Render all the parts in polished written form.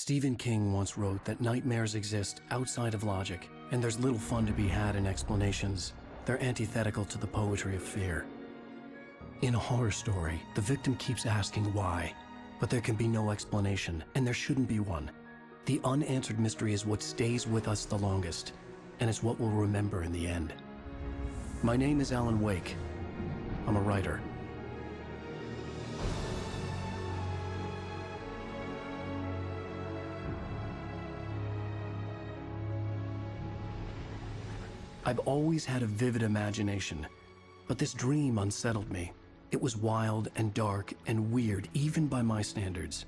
Stephen King once wrote that nightmares exist outside of logic, and there's little fun to be had in explanations. They're antithetical to the poetry of fear. In a horror story, the victim keeps asking why, but there can be no explanation, and there shouldn't be one. The unanswered mystery is what stays with us the longest, and it's what we'll remember in the end. My name is Alan Wake. I'm a writer. I've always had a vivid imagination, but this dream unsettled me. It was wild and dark and weird, even by my standards.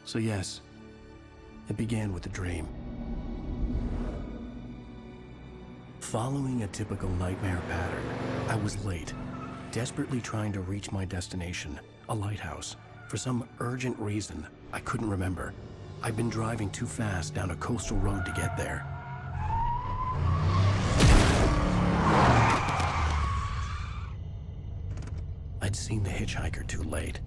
So yes, it began with a dream. Following a typical nightmare pattern, I was late, desperately trying to reach my destination, a lighthouse. For some urgent reason, I couldn't remember. I'd been driving too fast down a coastal road to get there. I'd seen the hitchhiker too late.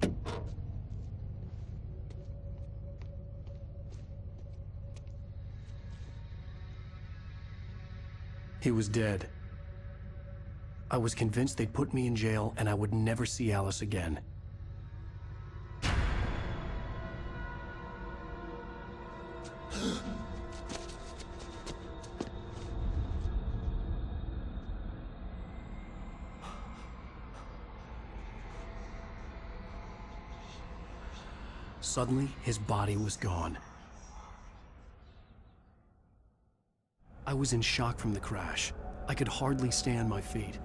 He was dead. I was convinced they'd put me in jail and I would never see Alice again. Suddenly, his body was gone. I was in shock from the crash. I could hardly stay on my feet.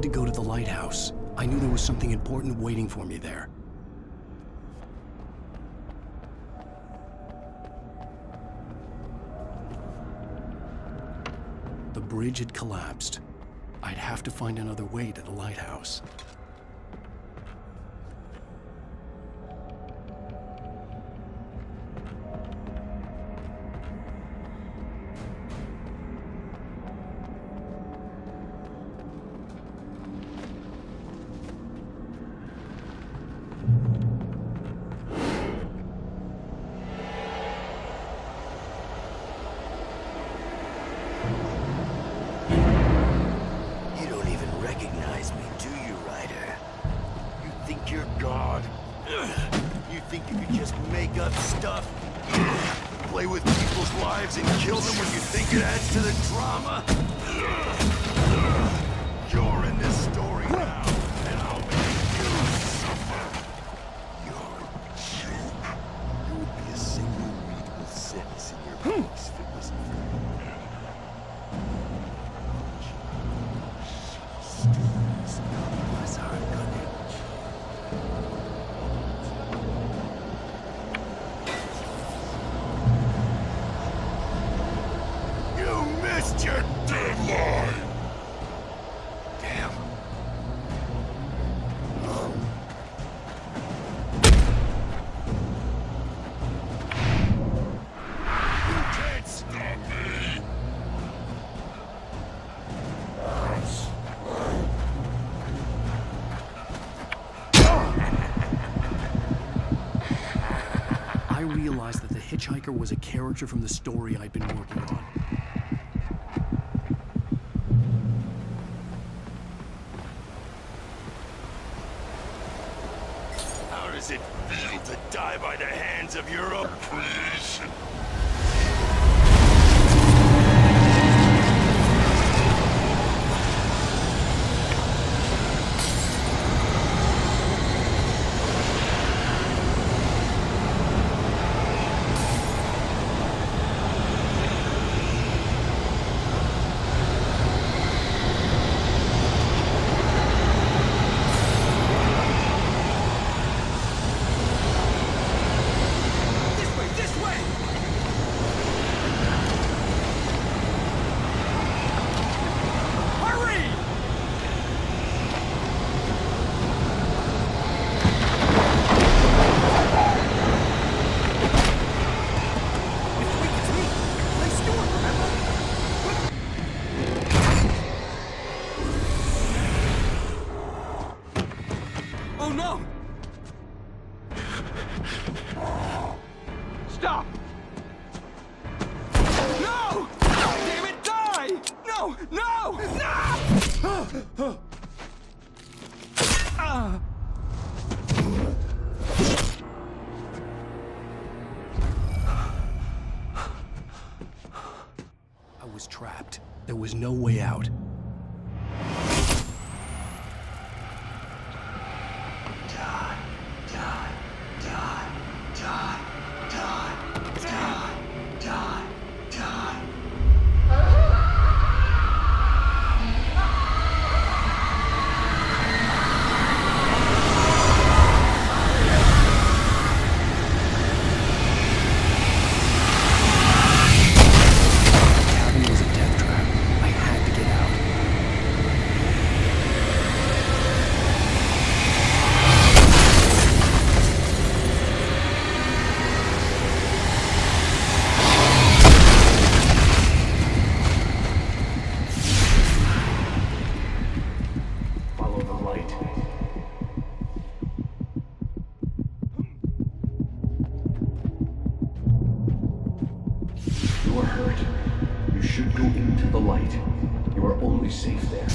To go to the lighthouse. I knew there was something important waiting for me there. The bridge had collapsed. I'd have to find another way to the lighthouse. That the hitchhiker was a character from the story I'd been working on. How does it feel to die by the hands of your oppression? There was no way out. Safe there.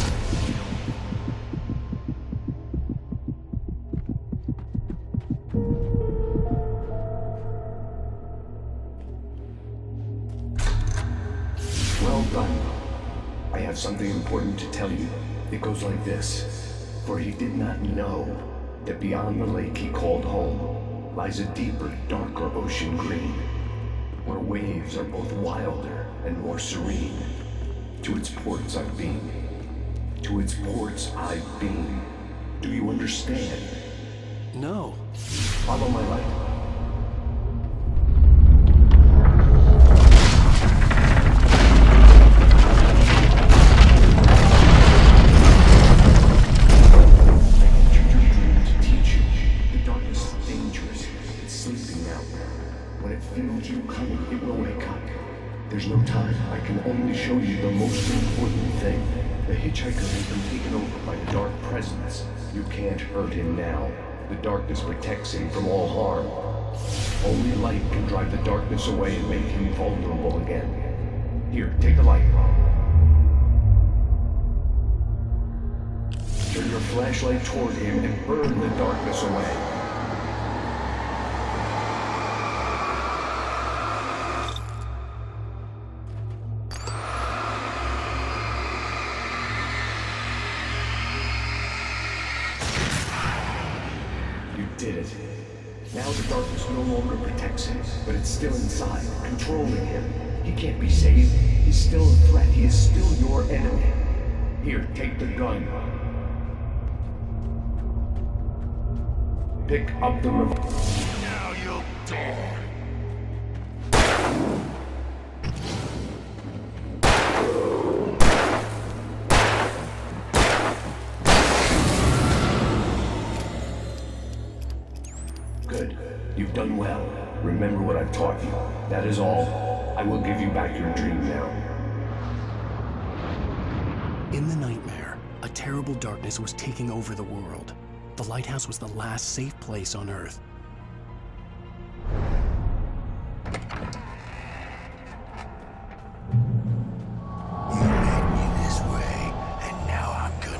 Well done. I have something important to tell you. It goes like this. For he did not know that beyond the lake he called home lies a deeper, darker ocean green, where waves are both wilder and more serene. To its ports I've been. To its ports I've been. Do you understand? No. Follow my light. I entered your dream to teach you. The darkness is dangerous. It's sleeping now. When it feels you coming, it will wake up. There's no time. I can only show you the most important thing. The hitchhiker has been taken over by the dark presence. You can't hurt him now. The darkness protects him from all harm. Only light can drive the darkness away and make him vulnerable again. Here, take the light. Turn your flashlight toward him and burn the darkness away. Did it. Now the darkness no longer protects him, but it's still inside, controlling him. He can't be saved. He's still a threat. He is still your enemy. Here, take the gun. Pick up the revolver. Now you'll die. Good. You've done well. Remember what I've taught you. That is all. I will give you back your dream now. In the nightmare, a terrible darkness was taking over the world. The lighthouse was the last safe place on Earth. You led me this way, and now I'm gonna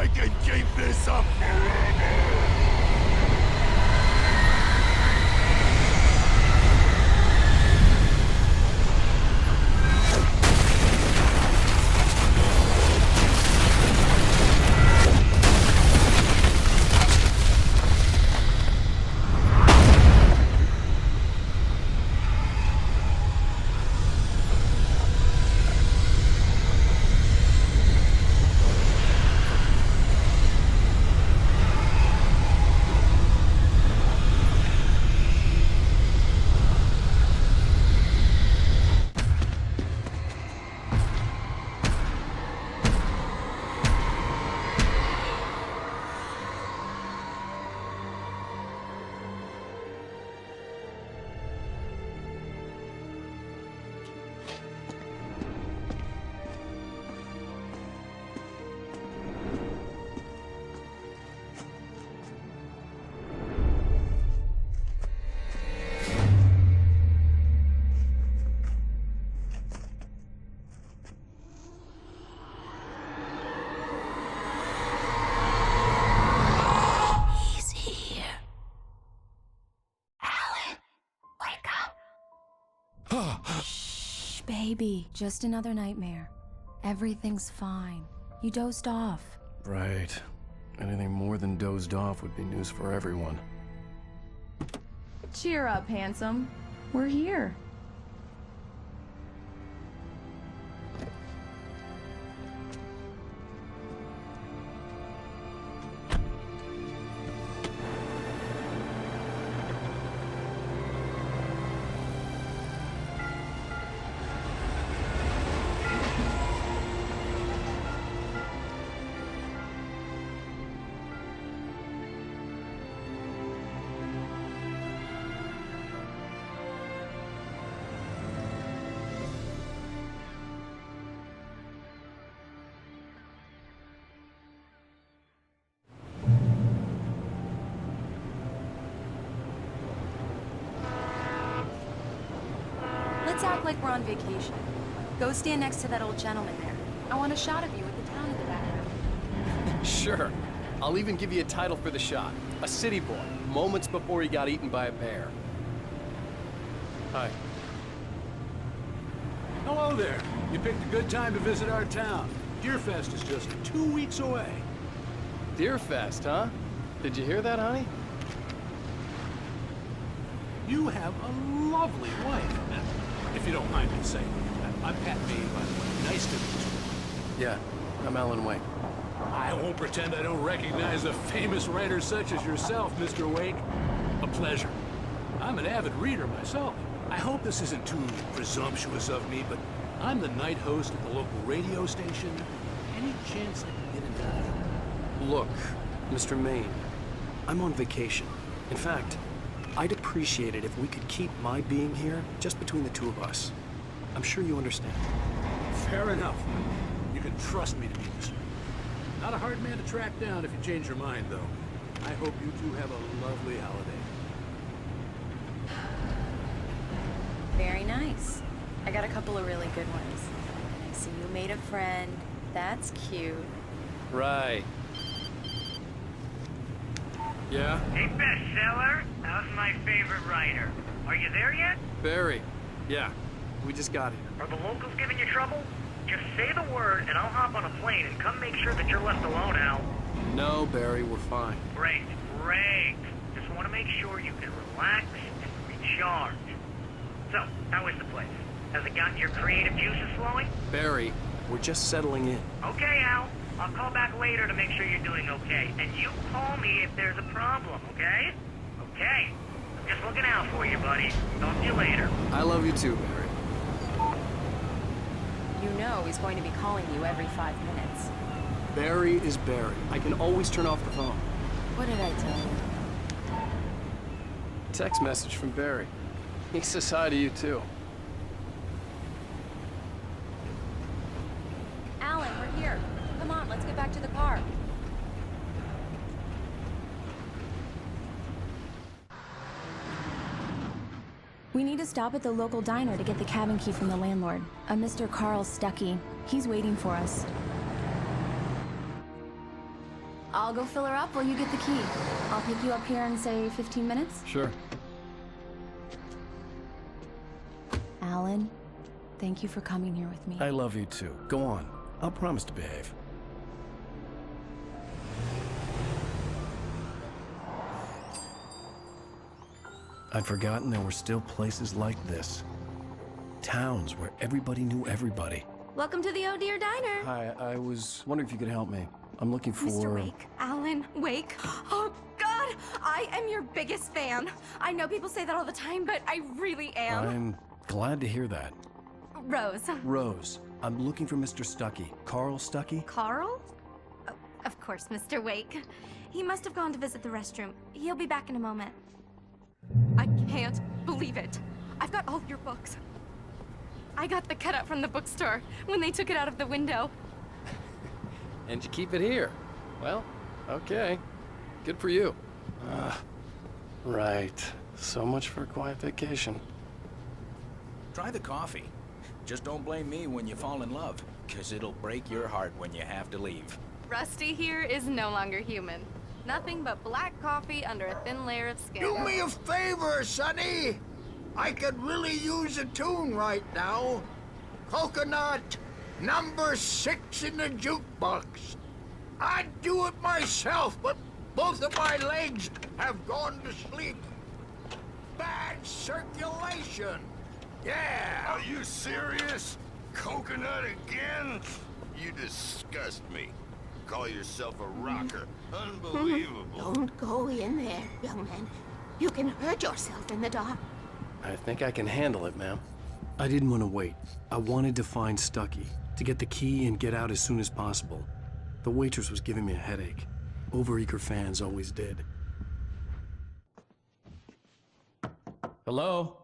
I can keep this up forever! Shh, baby. Just another nightmare. Everything's fine. You dozed off. Right. Anything more than dozed off would be news for everyone. Cheer up, handsome. We're here. Let's act like we're on vacation. Go stand next to that old gentleman there. I want a shot of you with the town in the background. Sure. I'll even give you a title for the shot. A city boy, moments before he got eaten by a bear. Hi. Hello there. You picked a good time to visit our town. Deerfest is just 2 weeks away. Deerfest, huh? Did you hear that, honey? You have a lovely wife. If you don't mind me saying. I'm Pat Meade, by the way. Nice to meet you. Yeah, I'm Alan Wake. I won't pretend I don't recognize a famous writer such as yourself, Mr. Wake. A pleasure. I'm an avid reader myself. I hope this isn't too presumptuous of me, but I'm the night host at the local radio station. Any chance I can get in touch? Look, Mr. Maine, I'm on vacation. In fact, I'd appreciate it if we could keep my being here just between the two of us. I'm sure you understand. Fair enough. You can trust me to be this. Not a hard man to track down if you change your mind, though. I hope you two have a lovely holiday. Very nice. I got a couple of really good ones. I see you made a friend. That's cute. Right. Yeah? Hey, bestseller, how's my favorite writer? Are you there yet? Barry. Yeah, we just got here. Are the locals giving you trouble? Just say the word and I'll hop on a plane and come make sure that you're left alone, Al. No, Barry, we're fine. Great, great. Just want to make sure you can relax and recharge. So, how is the place? Has it gotten your creative juices flowing? Barry, we're just settling in. Okay, Al. I'll call back later to make sure you're doing okay. And you call me if there's a problem, okay? Okay. I'm just looking out for you, buddy. Talk to you later. I love you too, Barry. You know he's going to be calling you every 5 minutes. Barry is Barry. I can always turn off the phone. What did I tell you? Text message from Barry. He says hi to you too. Alan, we're here. Come on, let's get back to the car. We need to stop at the local diner to get the cabin key from the landlord, a Mr. Carl Stuckey. He's waiting for us. I'll go fill her up while you get the key. I'll pick you up here in, say, 15 minutes? Sure. Alan, thank you for coming here with me. I love you too. Go on. I'll promise to behave. I'd forgotten there were still places like this. Towns where everybody knew everybody. Welcome to the Oh Dear Diner. Hi, I was wondering if you could help me. I'm looking for... Mr. Wake, Alan Wake. Oh, God, I am your biggest fan. I know people say that all the time, but I really am. I'm glad to hear that. Rose. Rose, I'm looking for Mr. Stuckey. Carl Stuckey? Carl? Oh, of course, Mr. Wake. He must have gone to visit the restroom. He'll be back in a moment. I can't believe it. I've got all of your books. I got the cutout from the bookstore when they took it out of the window. And you keep it here. Well, okay. Good for you. Right. So much for a quiet vacation. Try the coffee. Just don't blame me when you fall in love, 'cause it'll break your heart when you have to leave. Rusty here is no longer human. Nothing but black coffee under a thin layer of skin. Do me a favor, Sonny. I could really use a tune right now. Coconut, number 6 in the jukebox. I'd do it myself, but both of my legs have gone to sleep. Bad circulation. Yeah. Are you serious? Coconut again? You disgust me. Call yourself a rocker. Unbelievable. Don't go in there, young man. You can hurt yourself in the dark. I think I can handle it, ma'am. I didn't want to wait. I wanted to find Stuckey, to get the key and get out as soon as possible. The waitress was giving me a headache. Overeager fans always did. Hello?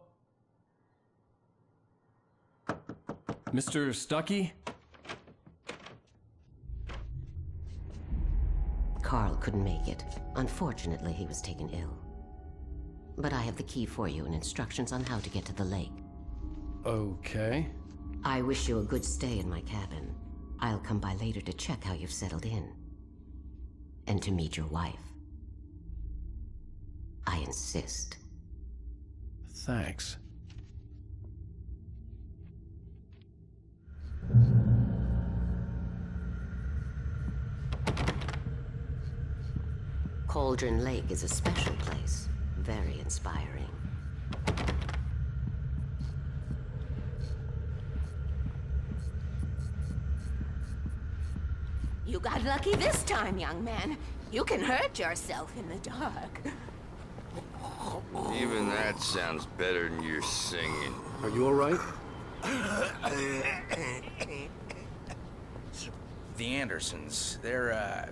Mr. Stuckey? Carl couldn't make it. Unfortunately, he was taken ill. But I have the key for you and instructions on how to get to the lake. Okay. I wish you a good stay in my cabin. I'll come by later to check how you've settled in. And to meet your wife. I insist. Thanks. Cauldron Lake is a special place. Very inspiring. You got lucky this time, young man. You can hurt yourself in the dark. Even that sounds better than your singing. Are you all right? The Andersons, they're,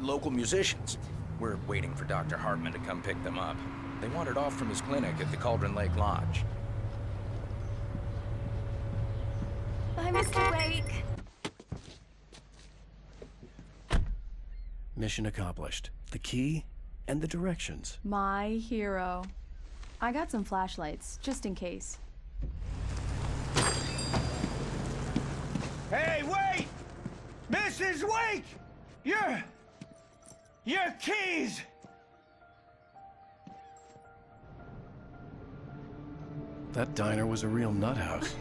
local musicians. We're waiting for Dr. Hartman to come pick them up. They wandered off from his clinic at the Cauldron Lake Lodge. Bye, Mr. Wake. Mission accomplished. The key and the directions. My hero. I got some flashlights, just in case. Hey, wait! Mrs. Wake! Your keys! That diner was a real nut house.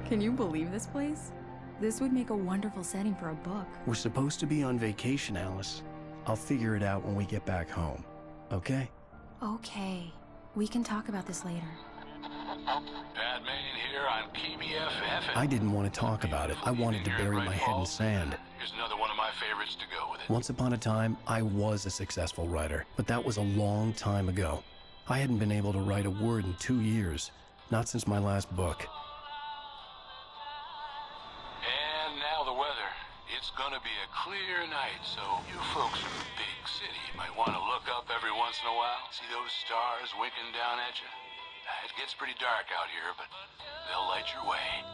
Can you believe this place? This would make a wonderful setting for a book. We're supposed to be on vacation, Alice. I'll figure it out when we get back home. Okay? Okay. We can talk about this later. Bad man here on KBFF. I didn't want to talk about it. I wanted to bury my head in sand. Here's another one of my favorites to go with it. Once upon a time, I was a successful writer, but that was a long time ago. I hadn't been able to write a word in 2 years, not since my last book. And now the weather. It's gonna be a clear night, so you folks from the big city might want to look up every once in a while. See those stars winking down at you? It gets pretty dark out here, but they'll light your way.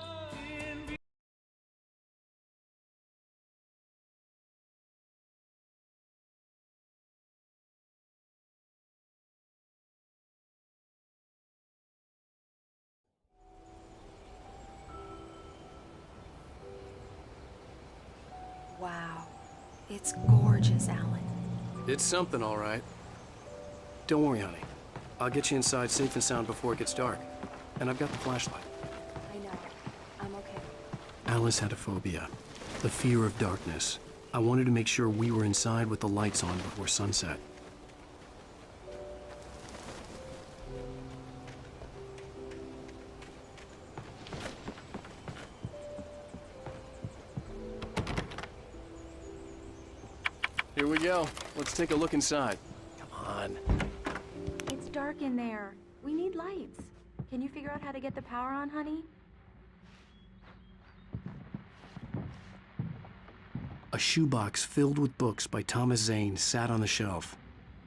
Wow. It's gorgeous, Alan. It's something, all right. Don't worry, honey. I'll get you inside safe and sound before it gets dark. And I've got the flashlight. I know. I'm okay. Alice had a phobia, the fear of darkness. I wanted to make sure we were inside with the lights on before sunset. Here we go. Let's take a look inside. Come on. It's dark in there. We need lights. Can you figure out how to get the power on, honey? A shoebox filled with books by Thomas Zane sat on the shelf.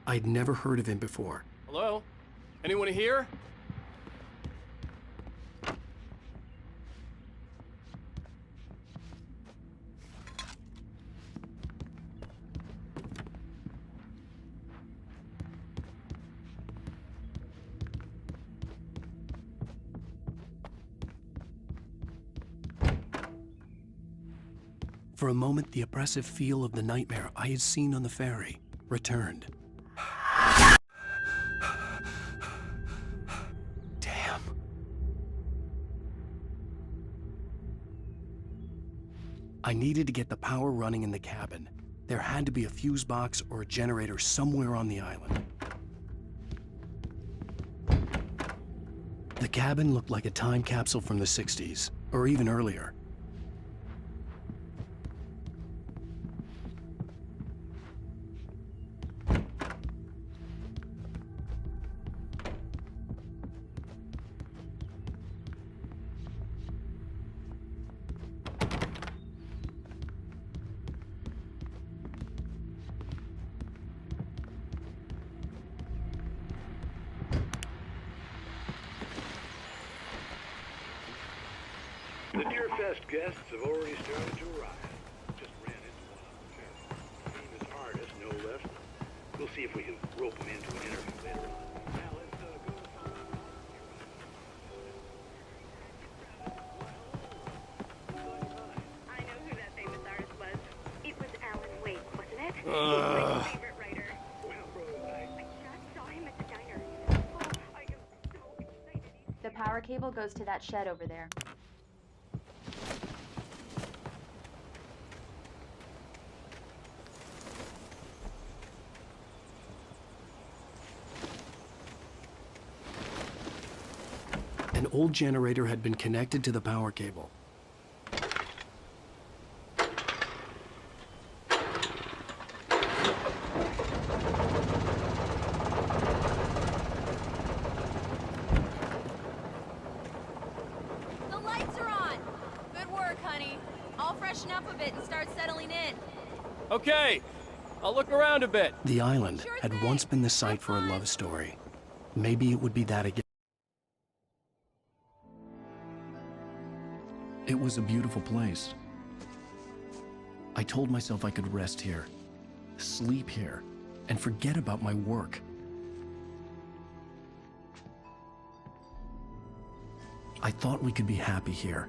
I'd never heard of him before. Hello? Anyone here? For a moment, the oppressive feel of the nightmare I had seen on the ferry returned. Damn. I needed to get the power running in the cabin. There had to be a fuse box or a generator somewhere on the island. The cabin looked like a time capsule from the 60s, or even earlier. The Deer Fest guests have already started to arrive. Just ran into one on the ferry. Famous artist, no less. We'll see if we can rope him into an interview later on. Now let's go to I know who that famous artist was. It was Alan Wake, wasn't it? He was my favorite writer. I just saw him at the diner. Oh, I am so excited. The power cable goes to that shed over there. An old generator had been connected to the power cable. The lights are on! Good work, honey. I'll freshen up a bit and start settling in. Okay. I'll look around a bit. The island had once been the site for a love story. Maybe it would be that again. It was a beautiful place. I told myself I could rest here, sleep here, and forget about my work. I thought we could be happy here.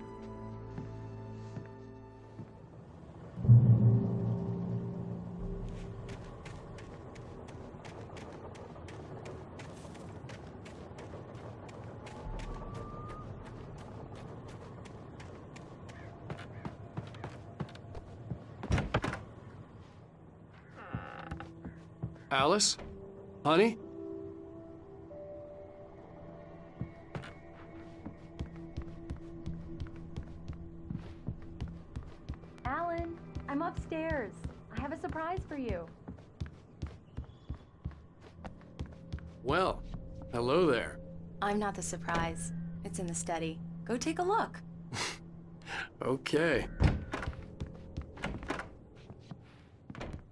Alice? Honey? Alan, I'm upstairs. I have a surprise for you. Well, hello there. I'm not the surprise. It's in the study. Go take a look. Okay.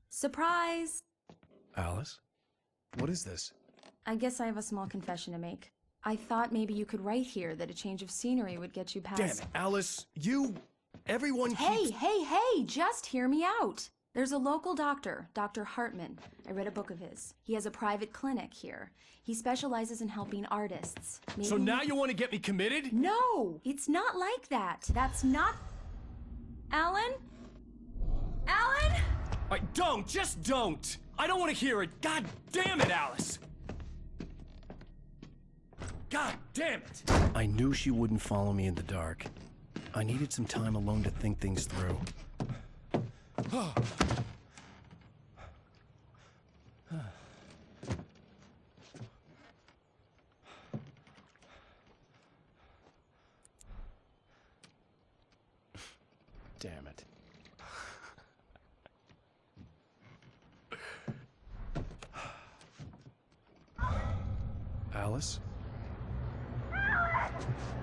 Surprise! Alice? What is this? I guess I have a small confession to make. I thought maybe you could write here that a change of scenery would get you past... Damn it, Alice! Everyone Hey, just hear me out! There's a local doctor, Dr. Hartman. I read a book of his. He has a private clinic here. He specializes in helping artists. Maybe... So now you want to get me committed? No! It's not like that. That's not... Alan? Alan! Don't! Just don't! I don't want to hear it! God damn it, Alice! God damn it! I knew she wouldn't follow me in the dark. I needed some time alone to think things through. Damn it. Alice?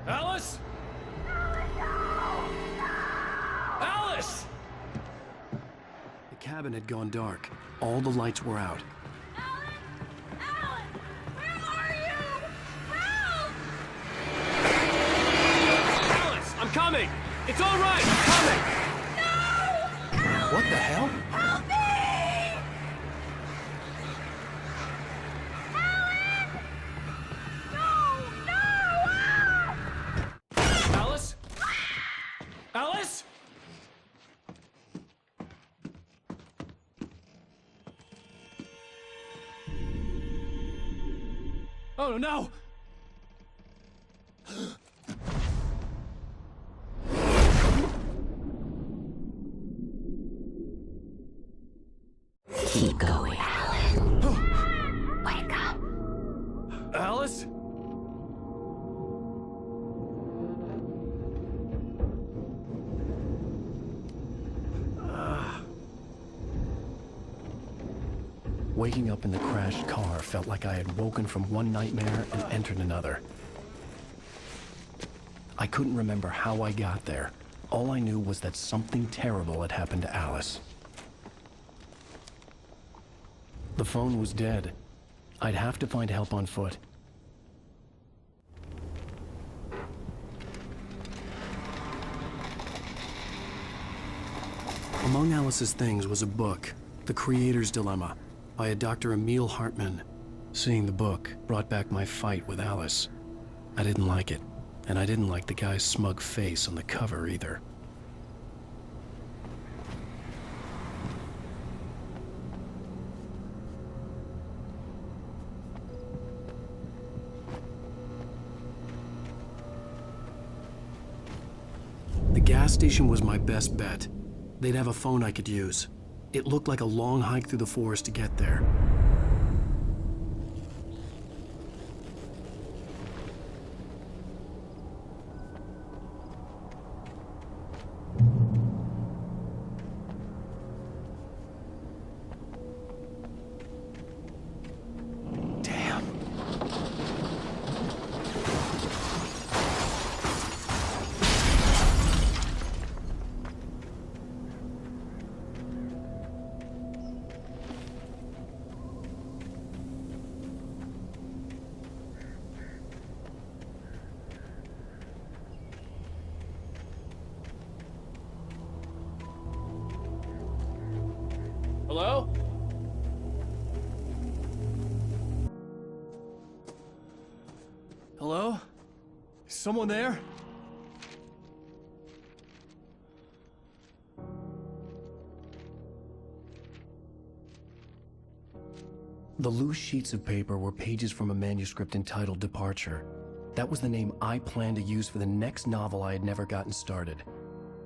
Alice? Alice! The cabin had gone dark. All the lights were out. Alice, I'm coming! It's all right! I'm coming! No! What the hell? Help me! Alice? Alice? Oh no! Keep going. Wake up. Alice? Waking up in the crashed car felt like I had woken from one nightmare and entered another. I couldn't remember how I got there. All I knew was that something terrible had happened to Alice. The phone was dead. I'd have to find help on foot. Among Alice's things was a book, The Creator's Dilemma, by a Dr. Emil Hartman. Seeing the book brought back my fight with Alice. I didn't like it, and I didn't like the guy's smug face on the cover either. The gas station was my best bet. They'd have a phone I could use. It looked like a long hike through the forest to get there. Damn. Hello? Hello? Is someone there? The loose sheets of paper were pages from a manuscript entitled Departure. That was the name I planned to use for the next novel I had never gotten started.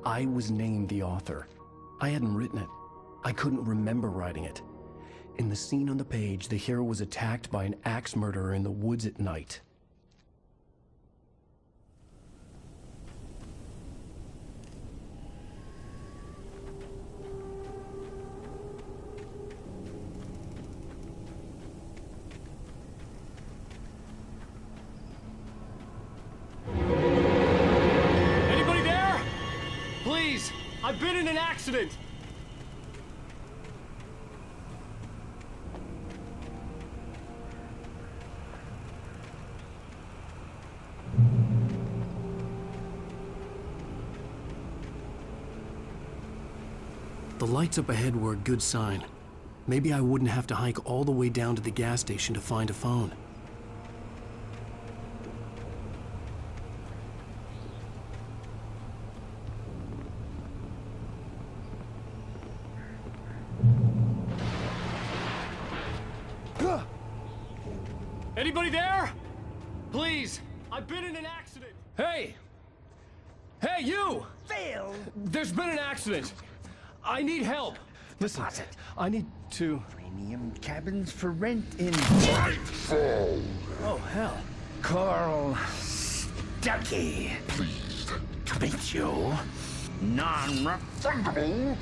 I was named the author. I hadn't written it. I couldn't remember writing it. In the scene on the page, the hero was attacked by an axe murderer in the woods at night. Anybody there? Please, I've been in an accident. The lights up ahead were a good sign. Maybe I wouldn't have to hike all the way down to the gas station to find a phone. Anybody there? Please, I've been in an accident. Hey! Hey, you! Phil! There's been an accident. I need help. Listen, I need to... Premium cabins for rent in... Oh, hell. Carl Stuckey. Pleased to meet you. Non-refundable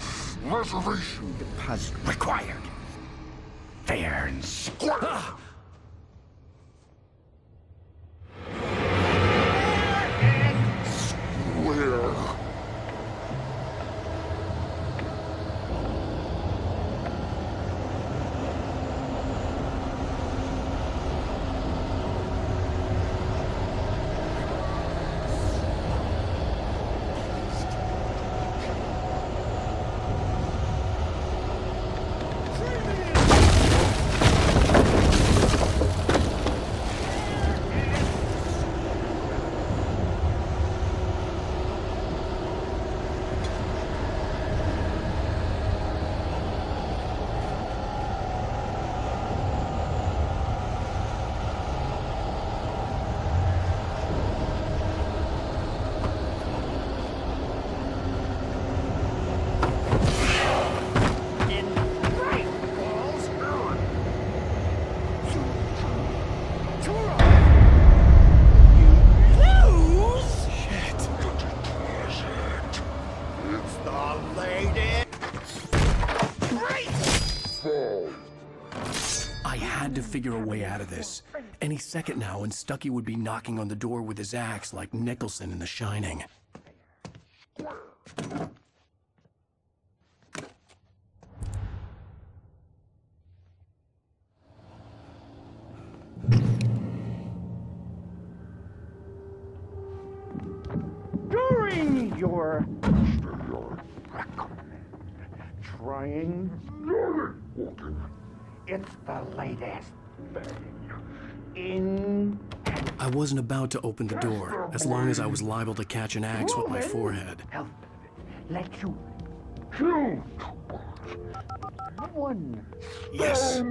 reservation deposit required. Fair and square. Ah! I had to figure a way out of this. Any second now, and Stuckey would be knocking on the door with his axe like Nicholson in The Shining. During your trying it's the latest thing in... I wasn't about to open the door, as long as I was liable to catch an axe with my forehead. Health let you choose one. Yes.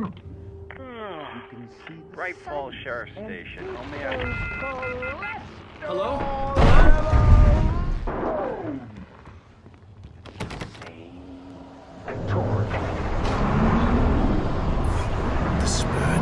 Bright Falls Sheriff Station. Only I... Hello? The spread.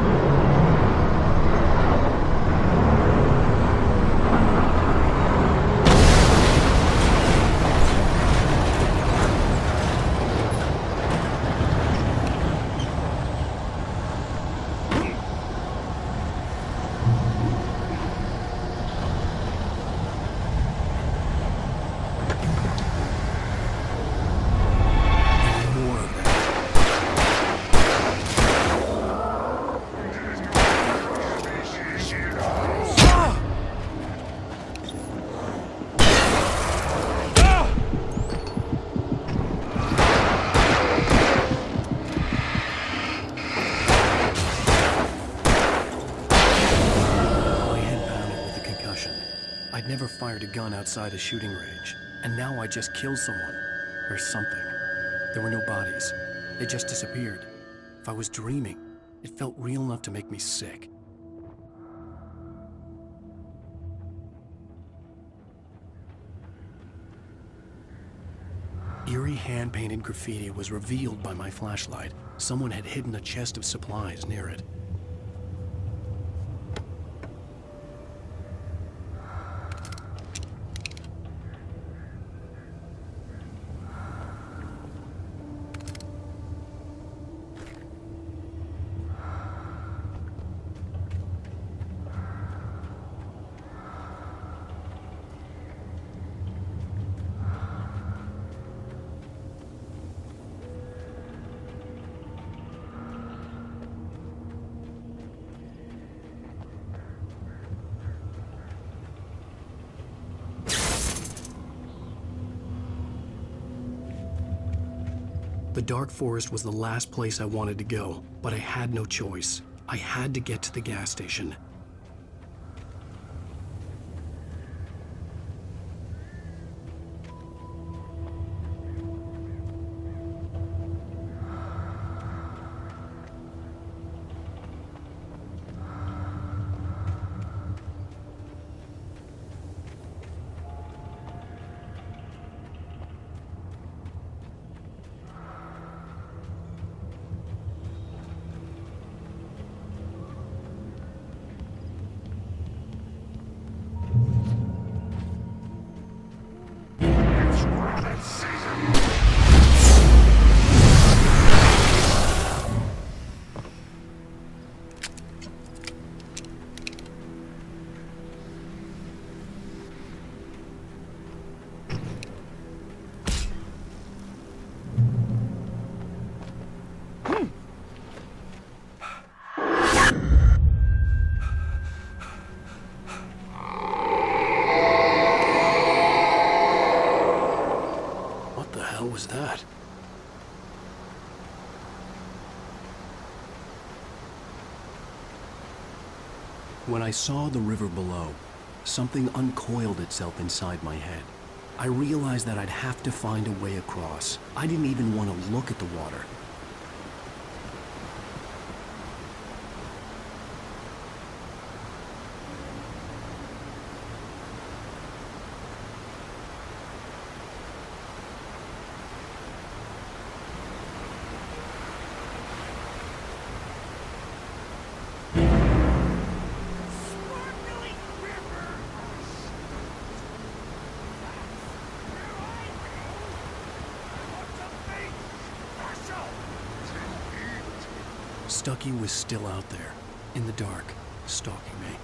I'd never fired a gun outside a shooting range, and now I just killed someone. Or something. There were no bodies. They just disappeared. If I was dreaming, it felt real enough to make me sick. Eerie hand-painted graffiti was revealed by my flashlight. Someone had hidden a chest of supplies near it. The dark forest was the last place I wanted to go, but I had no choice. I had to get to the gas station. hell was that? When I saw the river below, something uncoiled itself inside my head. I realized that I'd have to find a way across. I didn't even want to look at the water. Stucky was still out there, in the dark, stalking me.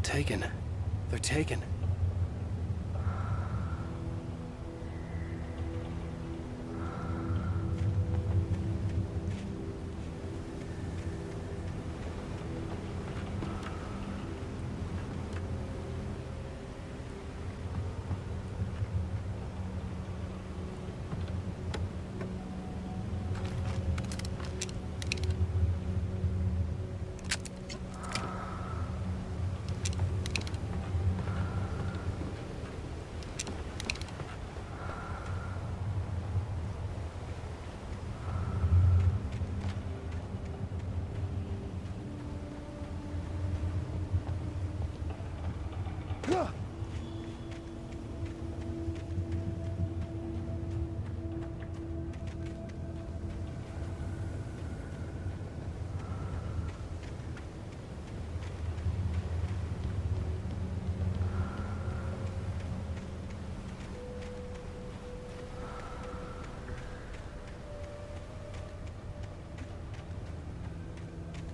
Taken. They're taken.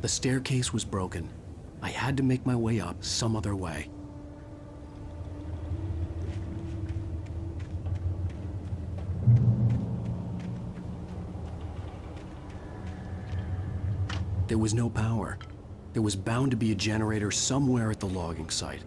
The staircase was broken. I had to make my way up some other way. There was no power. There was bound to be a generator somewhere at the logging site.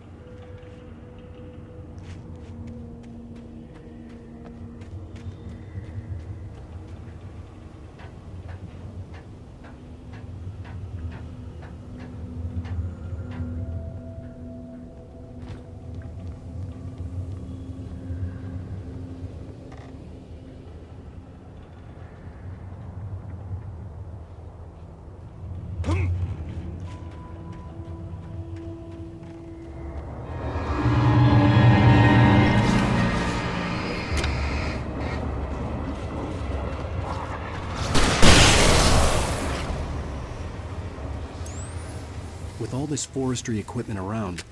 with all this forestry equipment around,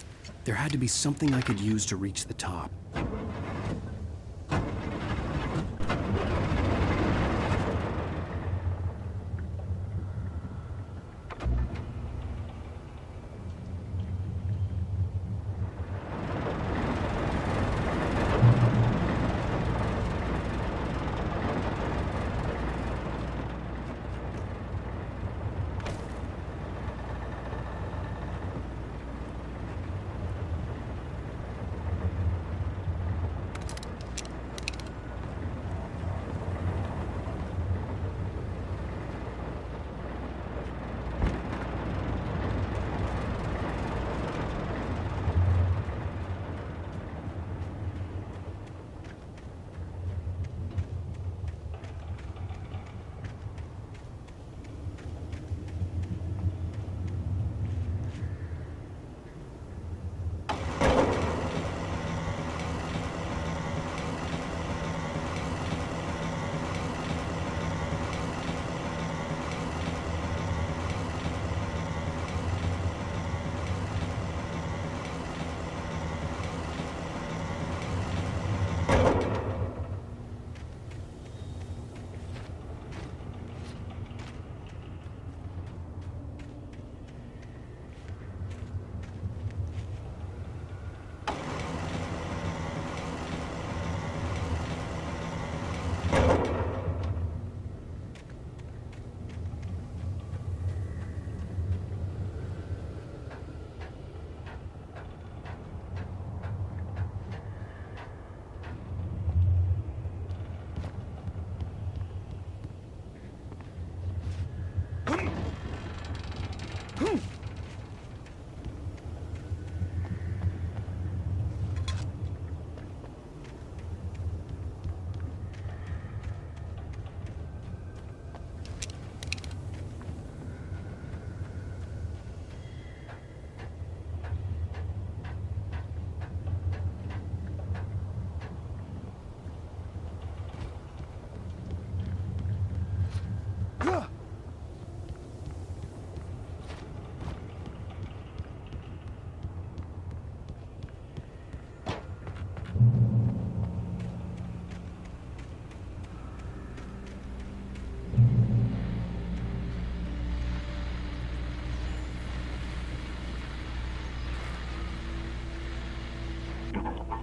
there had to be something I could use to reach the top.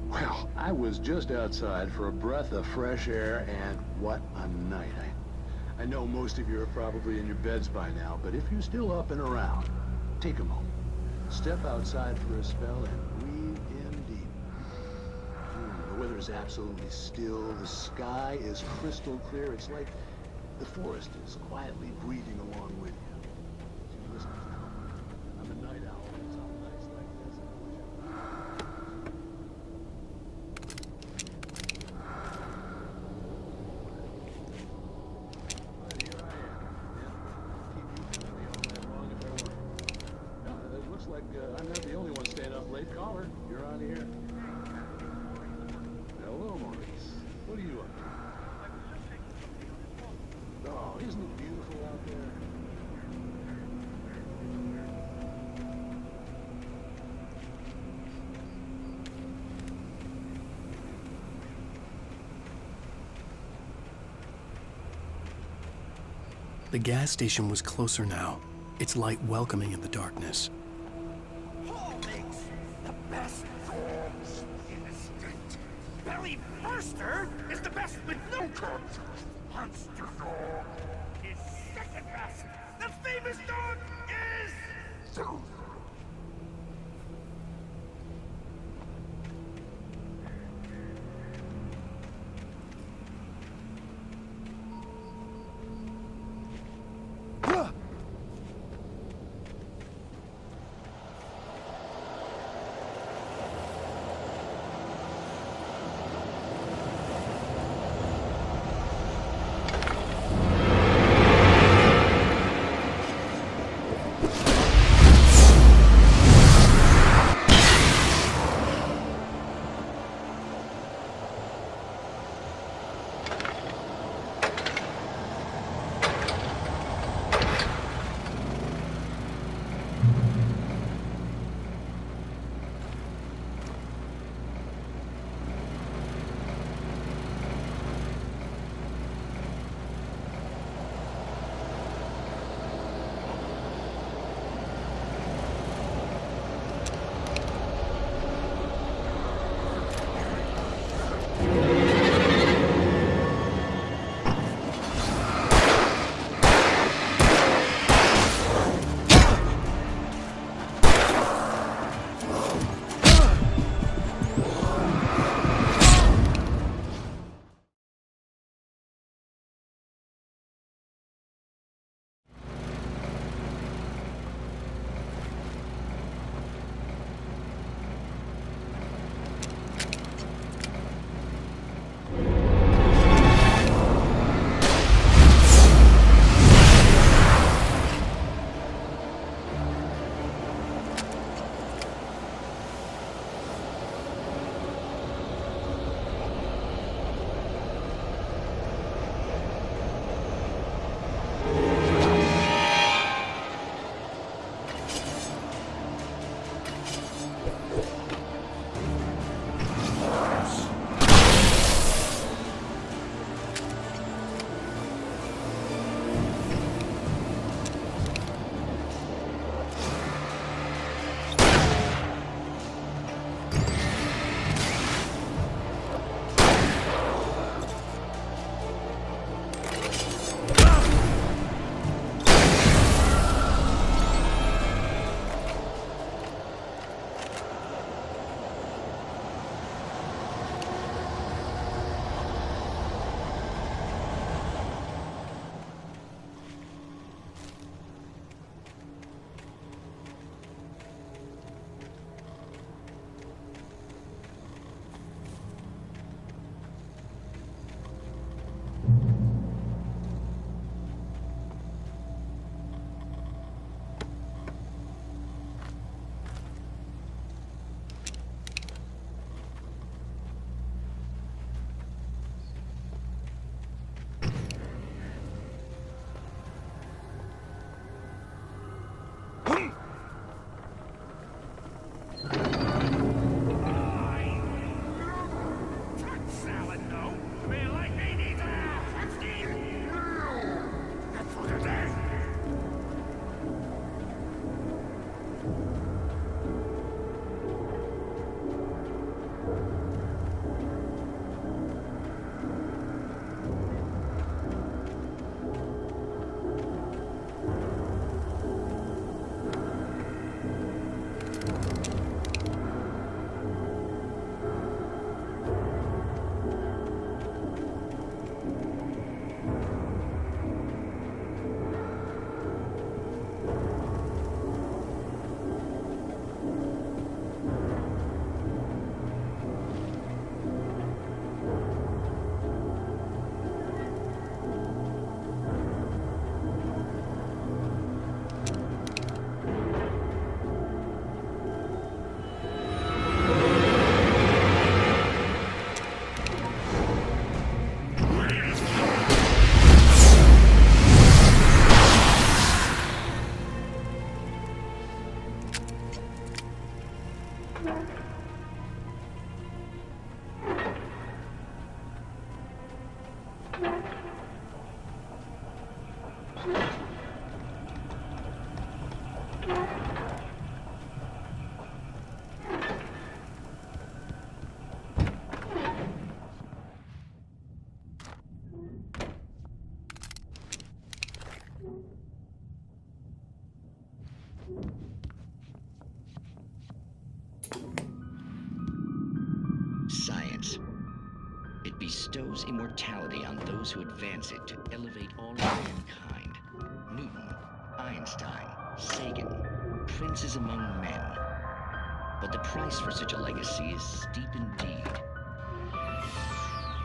Well, I was just outside for a breath of fresh air, and what a night. I know most of you are probably in your beds by now, but if you're still up and around, take a moment. Step outside for a spell and breathe in deep. The weather is absolutely still. The sky is crystal clear. It's like the forest is quietly breathing along with you. So listen, I'm a night owl. It's on nights like this. But here I am. Yeah, keep you company all night long if I want. No, it looks like I'm not the only one staying up late. Caller, you're on here. Hello, Maurice. What are you up to? Oh, isn't it beautiful out there? The gas station was closer now, its light welcoming in the darkness. Paul makes the best dogs in the state. Belly Burster is the best with no contest. Monster Dog is second best. The famous dog is... immortality on those who advance it to elevate all of mankind. Newton, Einstein, Sagan, princes among men. But the price for such a legacy is steep indeed.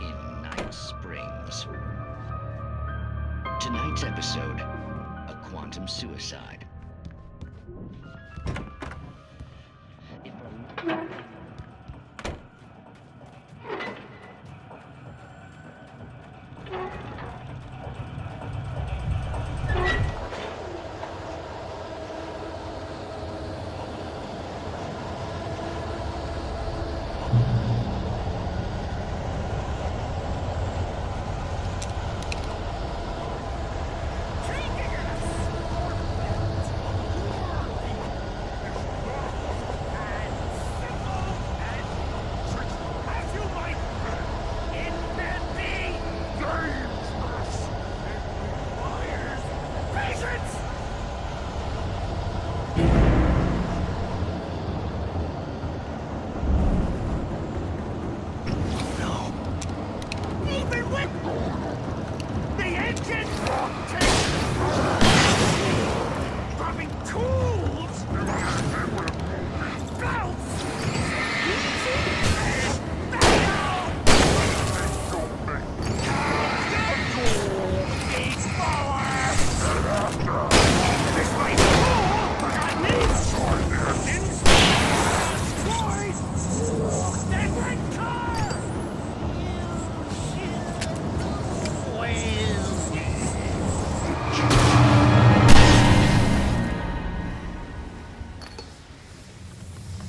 In Night Springs. Tonight's episode, a quantum suicide.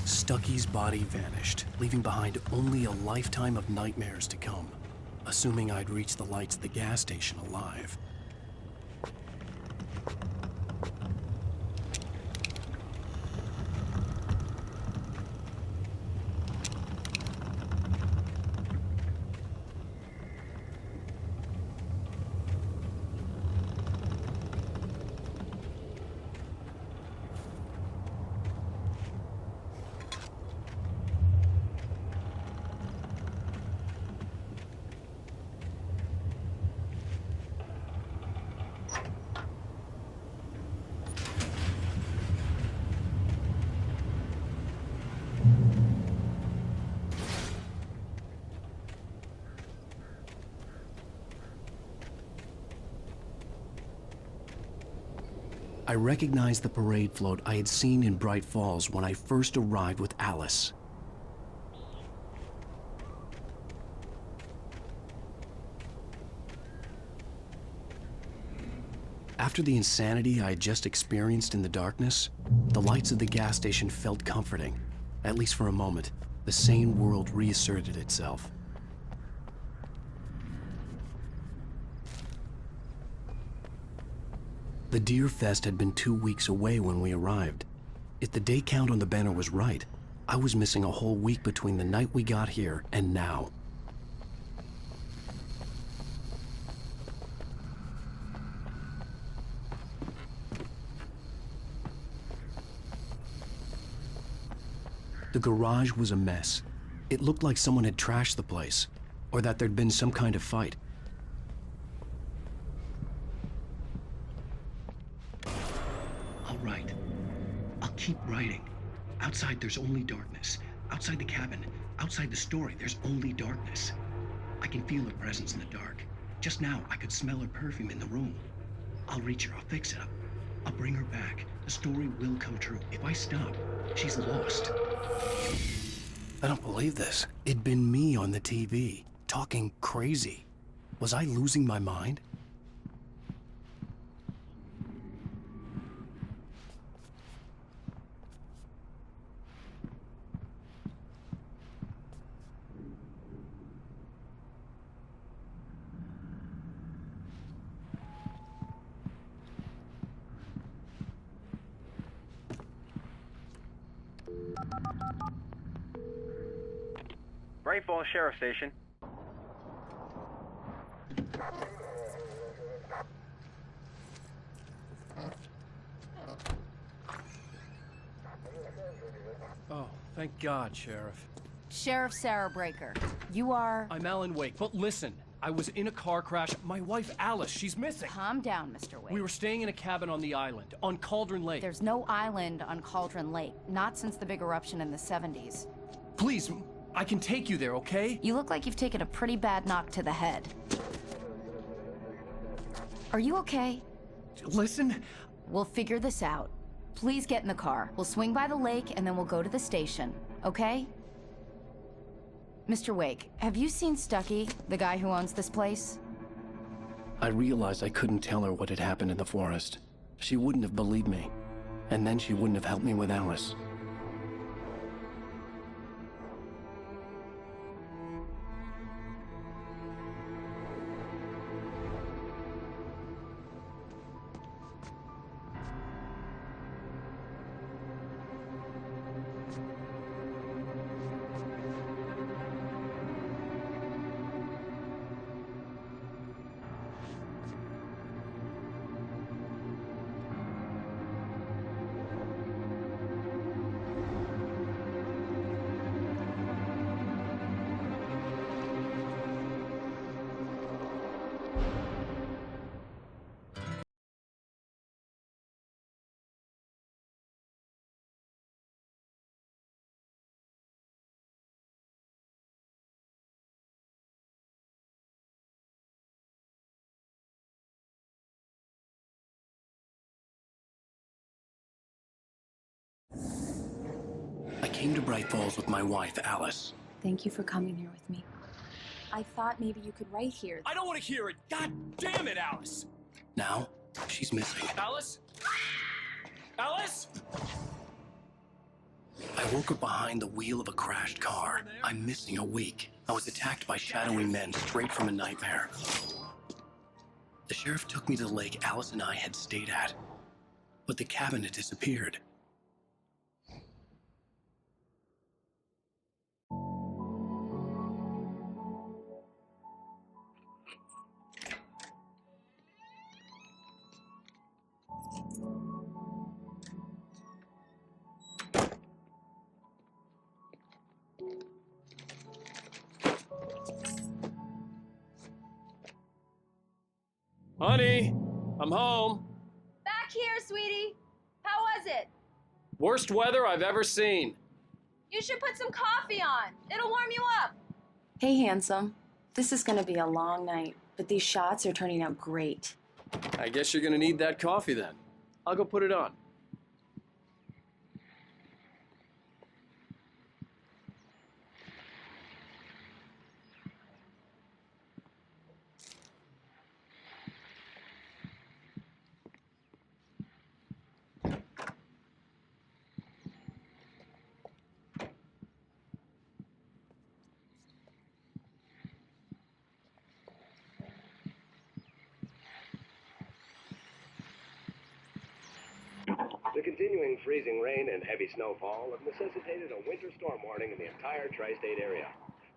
Stucky's body vanished, leaving behind only a lifetime of nightmares to come, assuming I'd reach the lights of the gas station alive. I recognized the parade float I had seen in Bright Falls when I first arrived with Alice. After the insanity I had just experienced in the darkness, the lights of the gas station felt comforting. At least for a moment, the sane world reasserted itself. The Deer Fest had been 2 weeks away when we arrived. If the day count on the banner was right, I was missing a whole week between the night we got here and now. The garage was a mess. It looked like someone had trashed the place, or that there'd been some kind of fight. I'll write. I'll keep writing. Outside, there's only darkness. Outside the cabin, outside the story, there's only darkness. I can feel her presence in the dark. Just now, I could smell her perfume in the room. I'll reach her, I'll fix it up. I'll bring her back. The story will come true. If I stop, she's lost. I don't believe this. It'd been me on the TV, talking crazy. Was I losing my mind? Bright Falls Sheriff Station. Oh, thank God, Sheriff. Sheriff Sarah Breaker. You are... I'm Alan Wake, but listen, I was in a car crash. My wife, Alice, she's missing. Calm down, Mr. Wade. We were staying in a cabin on the island, on Cauldron Lake. There's no island on Cauldron Lake, not since the big eruption in the 70s. Please, I can take you there, okay? You look like you've taken a pretty bad knock to the head. Are you okay? Listen. We'll figure this out. Please get in the car. We'll swing by the lake and then we'll go to the station, okay? Mr. Wake, have you seen Stucky, the guy who owns this place? I realized I couldn't tell her what had happened in the forest. She wouldn't have believed me. And then she wouldn't have helped me with Alice. I came to Bright Falls with my wife, Alice. Thank you for coming here with me. I thought maybe you could write here. I don't want to hear it! God damn it, Alice! Now, she's missing. Alice? Alice? I woke up behind the wheel of a crashed car. I'm missing a week. I was attacked by shadowy men straight from a nightmare. The sheriff took me to the lake Alice and I had stayed at. But the cabin had disappeared. Honey, I'm home. Back here, sweetie. How was it? Worst weather I've ever seen. You should put some coffee on. It'll warm you up. Hey, handsome. This is gonna be a long night, but these shots are turning out great. I guess you're gonna need that coffee then. I'll go put it on. The continuing freezing rain and heavy snowfall have necessitated a winter storm warning in the entire tri-state area.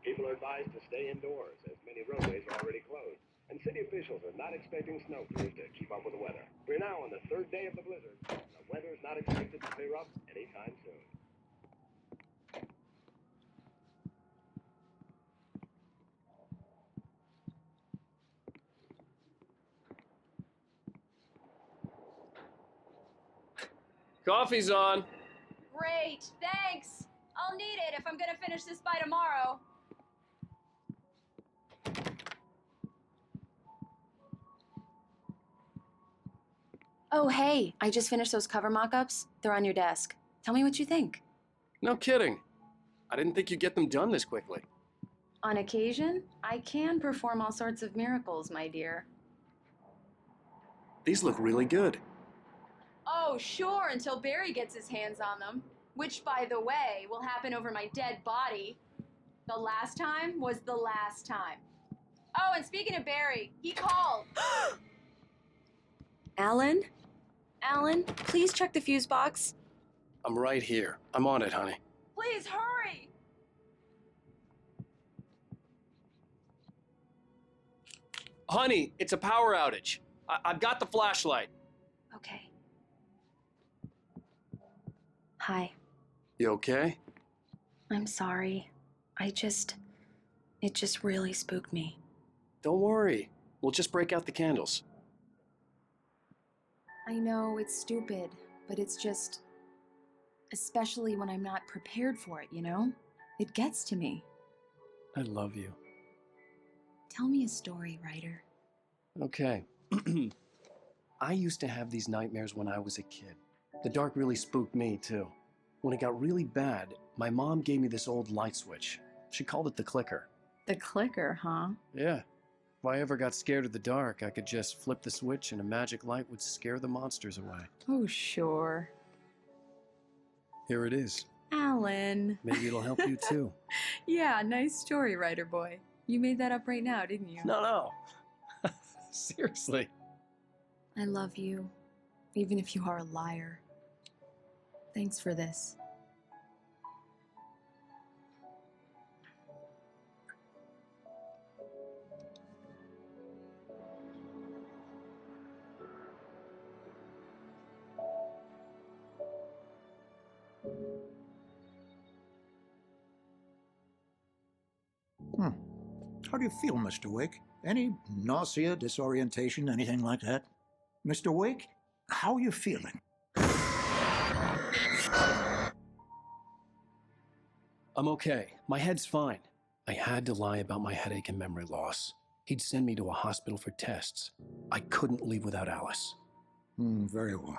People are advised to stay indoors, as many roadways are already closed, and city officials are not expecting snow crews to keep up with the weather. We're now on the third day of the blizzard. The weather is not expected to clear up anytime soon. Coffee's on. Great, thanks. I'll need it if I'm gonna finish this by tomorrow. Oh, hey, I just finished those cover mock-ups. They're on your desk. Tell me what you think. No kidding. I didn't think you'd get them done this quickly. On occasion, I can perform all sorts of miracles, my dear. These look really good. Oh, sure, until Barry gets his hands on them. Which, by the way, will happen over my dead body. The last time was the last time. Oh, and speaking of Barry, he called. Alan? Alan, please check the fuse box. I'm right here. I'm on it, honey. Please, hurry! Honey, it's a power outage. I've got the flashlight. Okay. Hi. You okay? I'm sorry. It just really spooked me. Don't worry. We'll just break out the candles. I know it's stupid, but it's just... especially when I'm not prepared for it, you know? It gets to me. I love you. Tell me a story, writer. Okay. I used to have these nightmares when I was a kid. The dark really spooked me, too. When it got really bad, my mom gave me this old light switch. She called it the clicker. The clicker, huh? Yeah. If I ever got scared of the dark, I could just flip the switch and a magic light would scare the monsters away. Oh, sure. Here it is. Alan. Maybe it'll help you, too. Yeah, nice story, writer boy. You made that up right now, didn't you? No. Seriously. I love you, even if you are a liar. Thanks for this. How do you feel, Mr. Wake? Any nausea, disorientation, anything like that? Mr. Wake, how are you feeling? I'm okay. My head's fine. I had to lie about my headache and memory loss. He'd send me to a hospital for tests. I couldn't leave without Alice. Very well.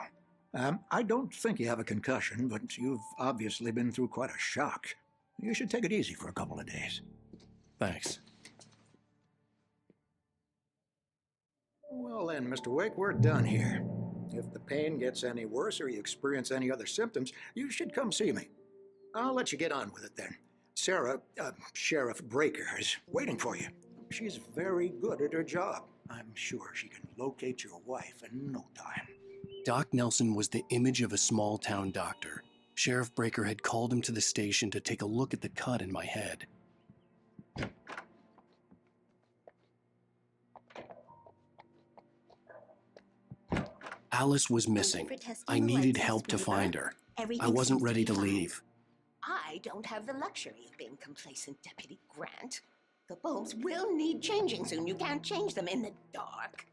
I don't think you have a concussion, but you've obviously been through quite a shock. You should take it easy for a couple of days. Thanks. Well then, Mr. Wake, we're done here. If the pain gets any worse or you experience any other symptoms, you should come see me. I'll let you get on with it then. Sarah, Sheriff Breaker, is waiting for you. She's very good at her job. I'm sure she can locate your wife in no time. Doc Nelson was the image of a small-town doctor. Sheriff Breaker had called him to the station to take a look at the cut in my head. Alice was missing. I needed help to find her. I wasn't ready to leave. I don't have the luxury of being complacent, Deputy Grant. The bulbs will need changing soon. You can't change them in the dark.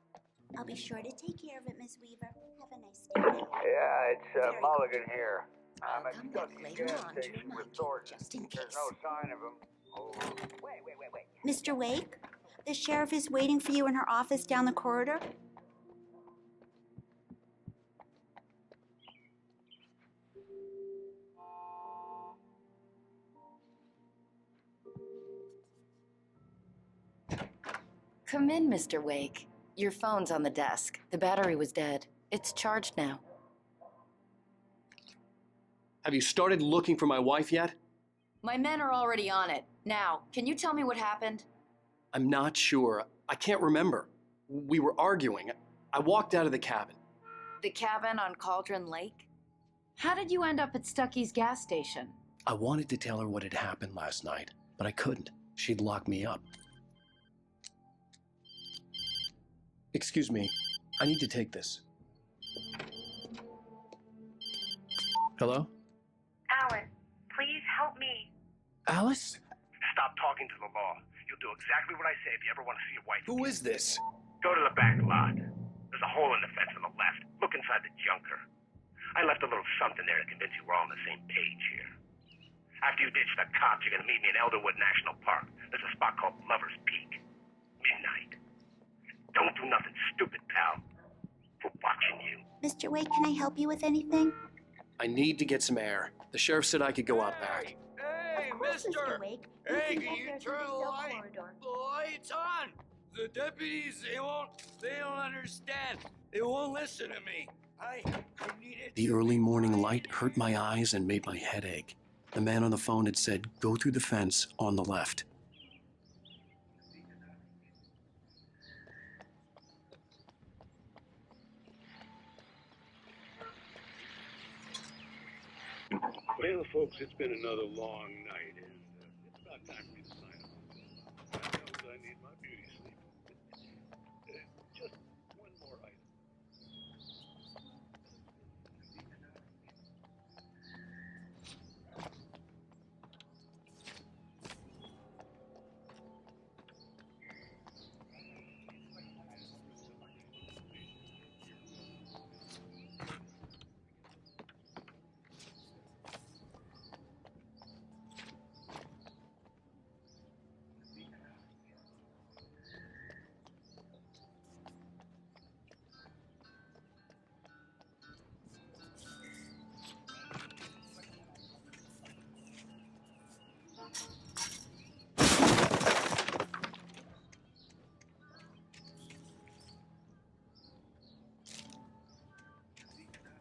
I'll be sure to take care of it, Miss Weaver. Have a nice day. Yeah, it's Mulligan here. I'm at come back Stuckey's later gas on to station remind with you, Thornton. just in There's case. no sign of him. Oh, wait. Mr. Wake, the sheriff is waiting for you in her office down the corridor. Come in, Mr. Wake. Your phone's on the desk. The battery was dead. It's charged now. Have you started looking for my wife yet? My men are already on it. Now, can you tell me what happened? I'm not sure. I can't remember. We were arguing. I walked out of the cabin. The cabin on Cauldron Lake? How did you end up at Stuckey's gas station? I wanted to tell her what had happened last night, but I couldn't. She'd lock me up. Excuse me. I need to take this. Hello? Alan, please help me. Alice? Stop talking to the law. You'll do exactly what I say if you ever want to see your wife. Who is this? Go to the back lot. There's a hole in the fence on the left. Look inside the junker. I left a little something there to convince you we're all on the same page here. After you ditch the cops, you're gonna meet me in Elderwood National Park. There's a spot called Lover's Peak. Midnight. Don't do nothing stupid, pal. We're watching you. Mr. Wake, can I help you with anything? I need to get some air. The sheriff said I could go out back. Hey, mister! Hey, can you turn the lights on? The deputies, they don't understand. They won't listen to me. I need it. The early morning light hurt my eyes and made my head ache. The man on the phone had said, go through the fence on the left. Well, folks, it's been another long night, and it's about time for me to sign off. God knows I need my beauty sleep. Just one more item.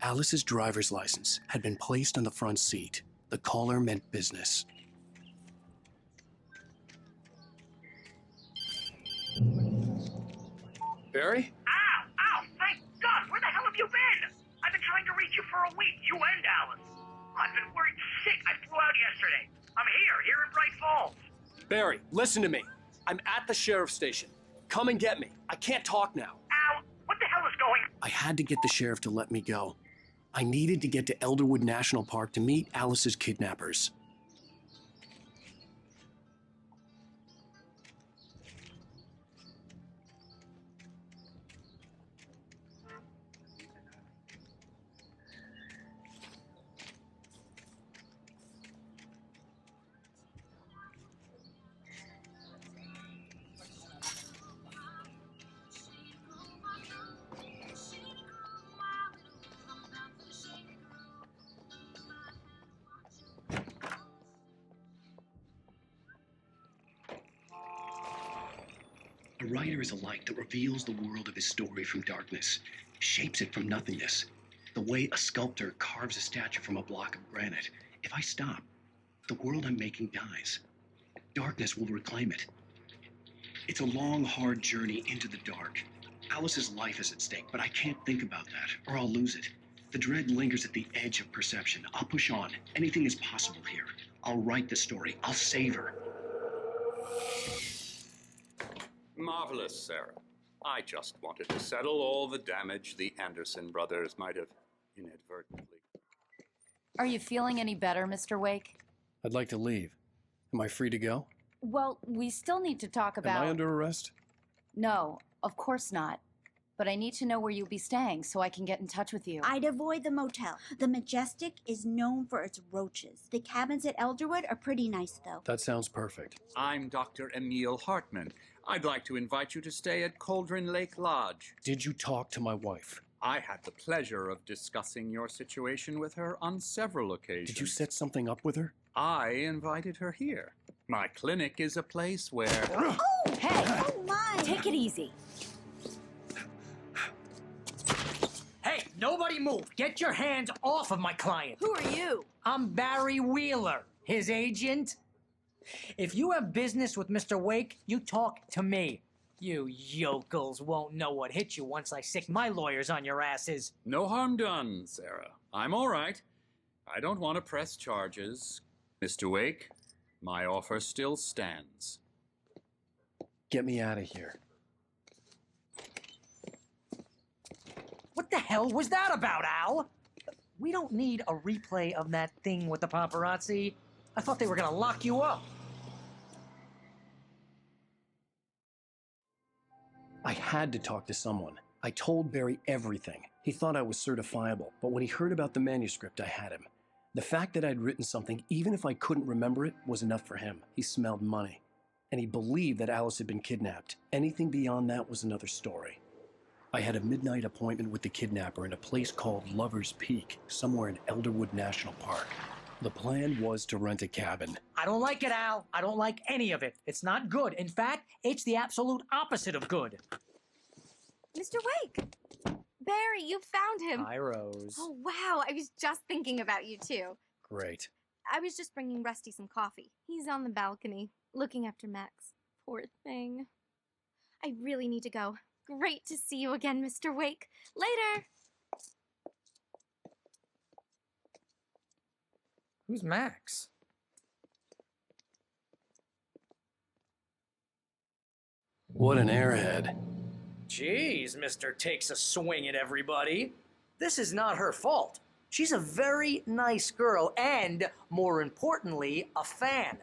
Alice's driver's license had been placed on the front seat. The caller meant business. Barry? Ow! Thank God! Where the hell have you been? I've been trying to reach you for a week, you and Alice. I've been worried sick. I flew out yesterday. I'm here in Bright Falls. Barry, listen to me. I'm at the sheriff's station. Come and get me. I can't talk now. Al, what the hell is going on? I had to get the sheriff to let me go. I needed to get to Elderwood National Park to meet Alice's kidnappers. A writer is a light that reveals the world of his story from darkness, shapes it from nothingness. The way a sculptor carves a statue from a block of granite. If I stop, the world I'm making dies. Darkness will reclaim it. It's a long, hard journey into the dark. Alice's life is at stake, but I can't think about that, or I'll lose it. The dread lingers at the edge of perception. I'll push on. Anything is possible here. I'll write the story. I'll save her. Marvelous, Sarah. I just wanted to settle all the damage the Anderson brothers might have inadvertently. Are you feeling any better, Mr. Wake? I'd like to leave. Am I free to go? Well, we still need to talk about... Am I under arrest? No, of course not. But I need to know where you'll be staying so I can get in touch with you. I'd avoid the motel. The Majestic is known for its roaches. The cabins at Elderwood are pretty nice, though. That sounds perfect. I'm Dr. Emil Hartman. I'd like to invite you to stay at Cauldron Lake Lodge. Did you talk to my wife? I had the pleasure of discussing your situation with her on several occasions. Did you set something up with her? I invited her here. My clinic is a place where... Oh! Hey! Oh, my! Take it easy. Hey, nobody move. Get your hands off of my client. Who are you? I'm Barry Wheeler, his agent. If you have business with Mr. Wake, you talk to me. You yokels won't know what hit you once I sick my lawyers on your asses. No harm done, Sarah. I'm all right. I don't want to press charges. Mr. Wake, my offer still stands. Get me out of here. What the hell was that about, Al? We don't need a replay of that thing with the paparazzi. I thought they were gonna lock you up. I had to talk to someone. I told Barry everything. He thought I was certifiable, but when he heard about the manuscript, I had him. The fact that I'd written something, even if I couldn't remember it, was enough for him. He smelled money. And he believed that Alice had been kidnapped. Anything beyond that was another story. I had a midnight appointment with the kidnapper in a place called Lover's Peak, somewhere in Elderwood National Park. The plan was to rent a cabin. I don't like it, Al. I don't like any of it. It's not good. In fact, it's the absolute opposite of good. Mr. Wake! Barry, you found him. Hi, Rose. Oh, wow. I was just thinking about you, too. Great. I was just bringing Rusty some coffee. He's on the balcony, looking after Max. Poor thing. I really need to go. Great to see you again, Mr. Wake. Later! Who's Max? What an airhead. Jeez, Mr. Takes a swing at everybody. This is not her fault. She's a very nice girl and, more importantly, a fan.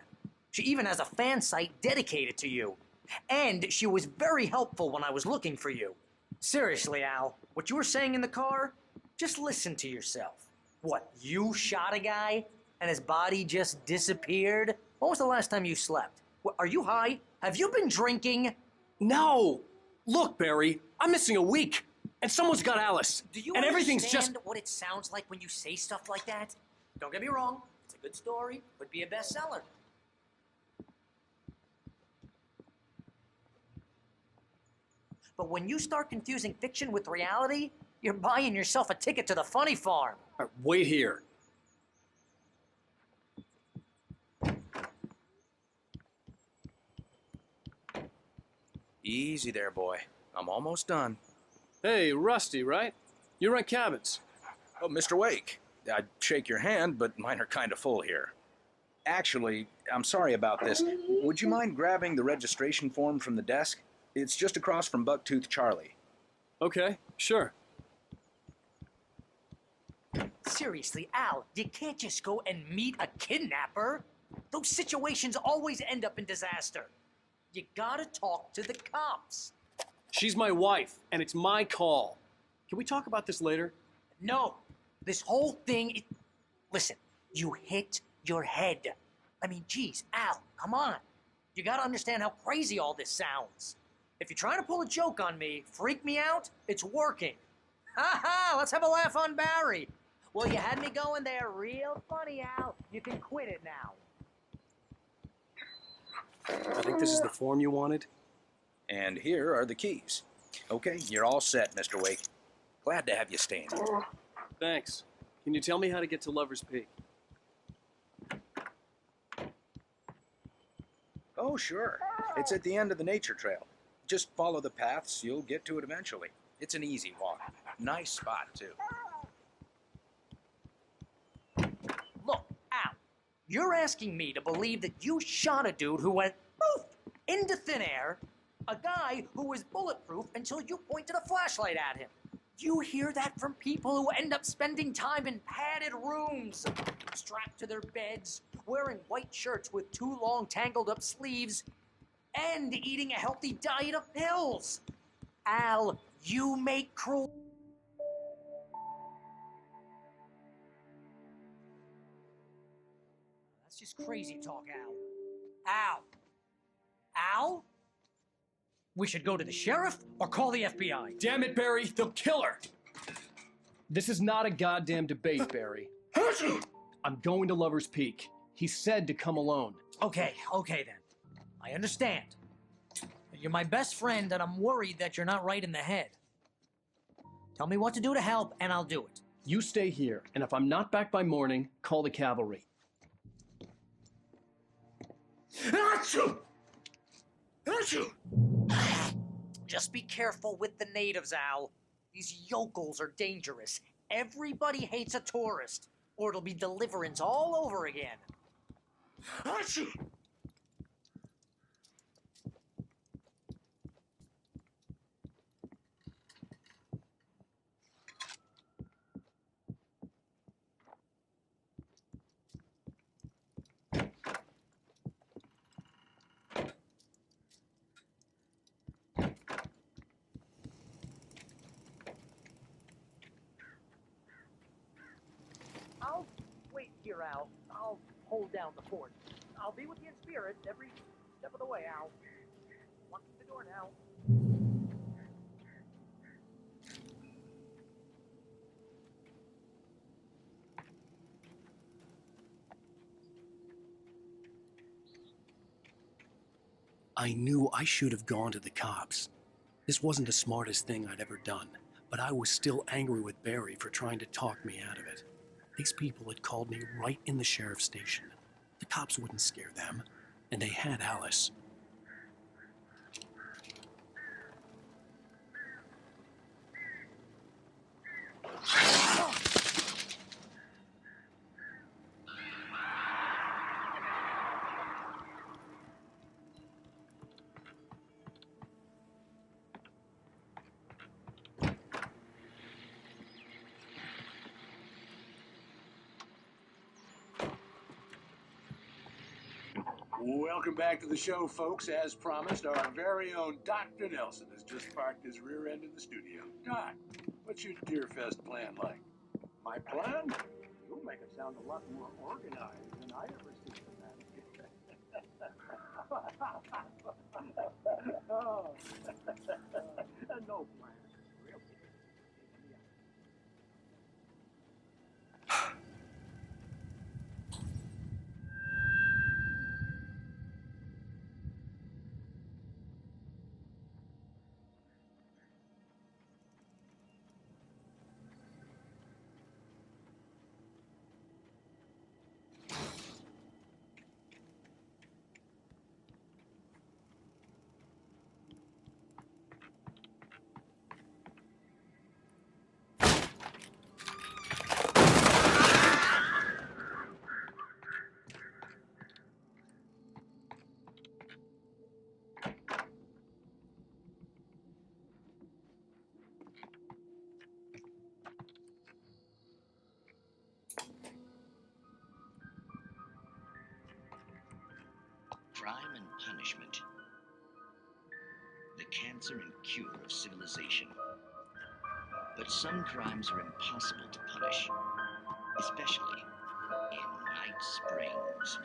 She even has a fan site dedicated to you. And she was very helpful when I was looking for you. Seriously, Al, what you were saying in the car, just listen to yourself. What, you shot a guy and his body just disappeared? When was the last time you slept? What, are you high? Have you been drinking? No! Look, Barry, I'm missing a week, and someone's got Alice. Do you and everything's understand just... what it sounds like when you say stuff like that? Don't get me wrong, it's a good story, could be a bestseller. But when you start confusing fiction with reality, You're buying yourself a ticket to the funny farm. All right, wait here. Easy there, boy. I'm almost done. Hey, Rusty, right? You rent cabins. Oh, Mr. Wake. I'd shake your hand, but mine are kind of full here. Actually, I'm sorry about this. Would you mind grabbing the registration form from the desk? It's just across from Bucktooth Charlie. Okay, sure. Seriously, Al, you can't just go and meet a kidnapper. Those situations always end up in disaster. You gotta talk to the cops. She's my wife, and it's my call. Can we talk about this later? No, this whole thing, listen, you hit your head. I mean, geez, Al, come on. You gotta understand how crazy all this sounds. If you're trying to pull a joke on me, freak me out, it's working. Ha ha, let's have a laugh on Barry. Well, you had me going there real funny, Al. You can quit it now. I think this is the form you wanted. And here are the keys. Okay, you're all set, Mr. Wake. Glad to have you staying. Thanks. Can you tell me how to get to Lover's Peak? Oh, sure. It's at the end of the nature trail. Just follow the paths, you'll get to it eventually. It's an easy walk. Nice spot, too. Look, Al, you're asking me to believe that you shot a dude who went poof into thin air, a guy who was bulletproof until you pointed a flashlight at him. You hear that from people who end up spending time in padded rooms, strapped to their beds, wearing white shirts with too long tangled up sleeves, and eating a healthy diet of pills. Al, you make cruel... That's just crazy talk, Al. Al? We should go to the sheriff or call the FBI. Damn it, Barry, they'll kill her! This is not a goddamn debate, Barry. I'm going to Lover's Peak. He said to come alone. Okay then. I understand. You're my best friend, and I'm worried that you're not right in the head. Tell me what to do to help, and I'll do it. You stay here, and if I'm not back by morning, call the cavalry. Achoo! Just be careful with the natives, Al. These yokels are dangerous. Everybody hates a tourist, or it'll be deliverance all over again. Achoo! I'll wait here, Al. I'll hold down the fort. I'll be with you in spirit every step of the way, Al. Locking the door now. I knew I should have gone to the cops. This wasn't the smartest thing I'd ever done, but I was still angry with Barry for trying to talk me out of it. These people had called me right in the sheriff's station. The cops wouldn't scare them, and they had Alice. Welcome back to the show, folks. As promised, our very own Dr. Nelson has just parked his rear end in the studio. Doc, what's your Deerfest plan like? My plan? You'll make it sound a lot more organized than I ever seen that. Oh. No plan. Really. answer and cure of civilization. But some crimes are impossible to punish, especially in Night Springs.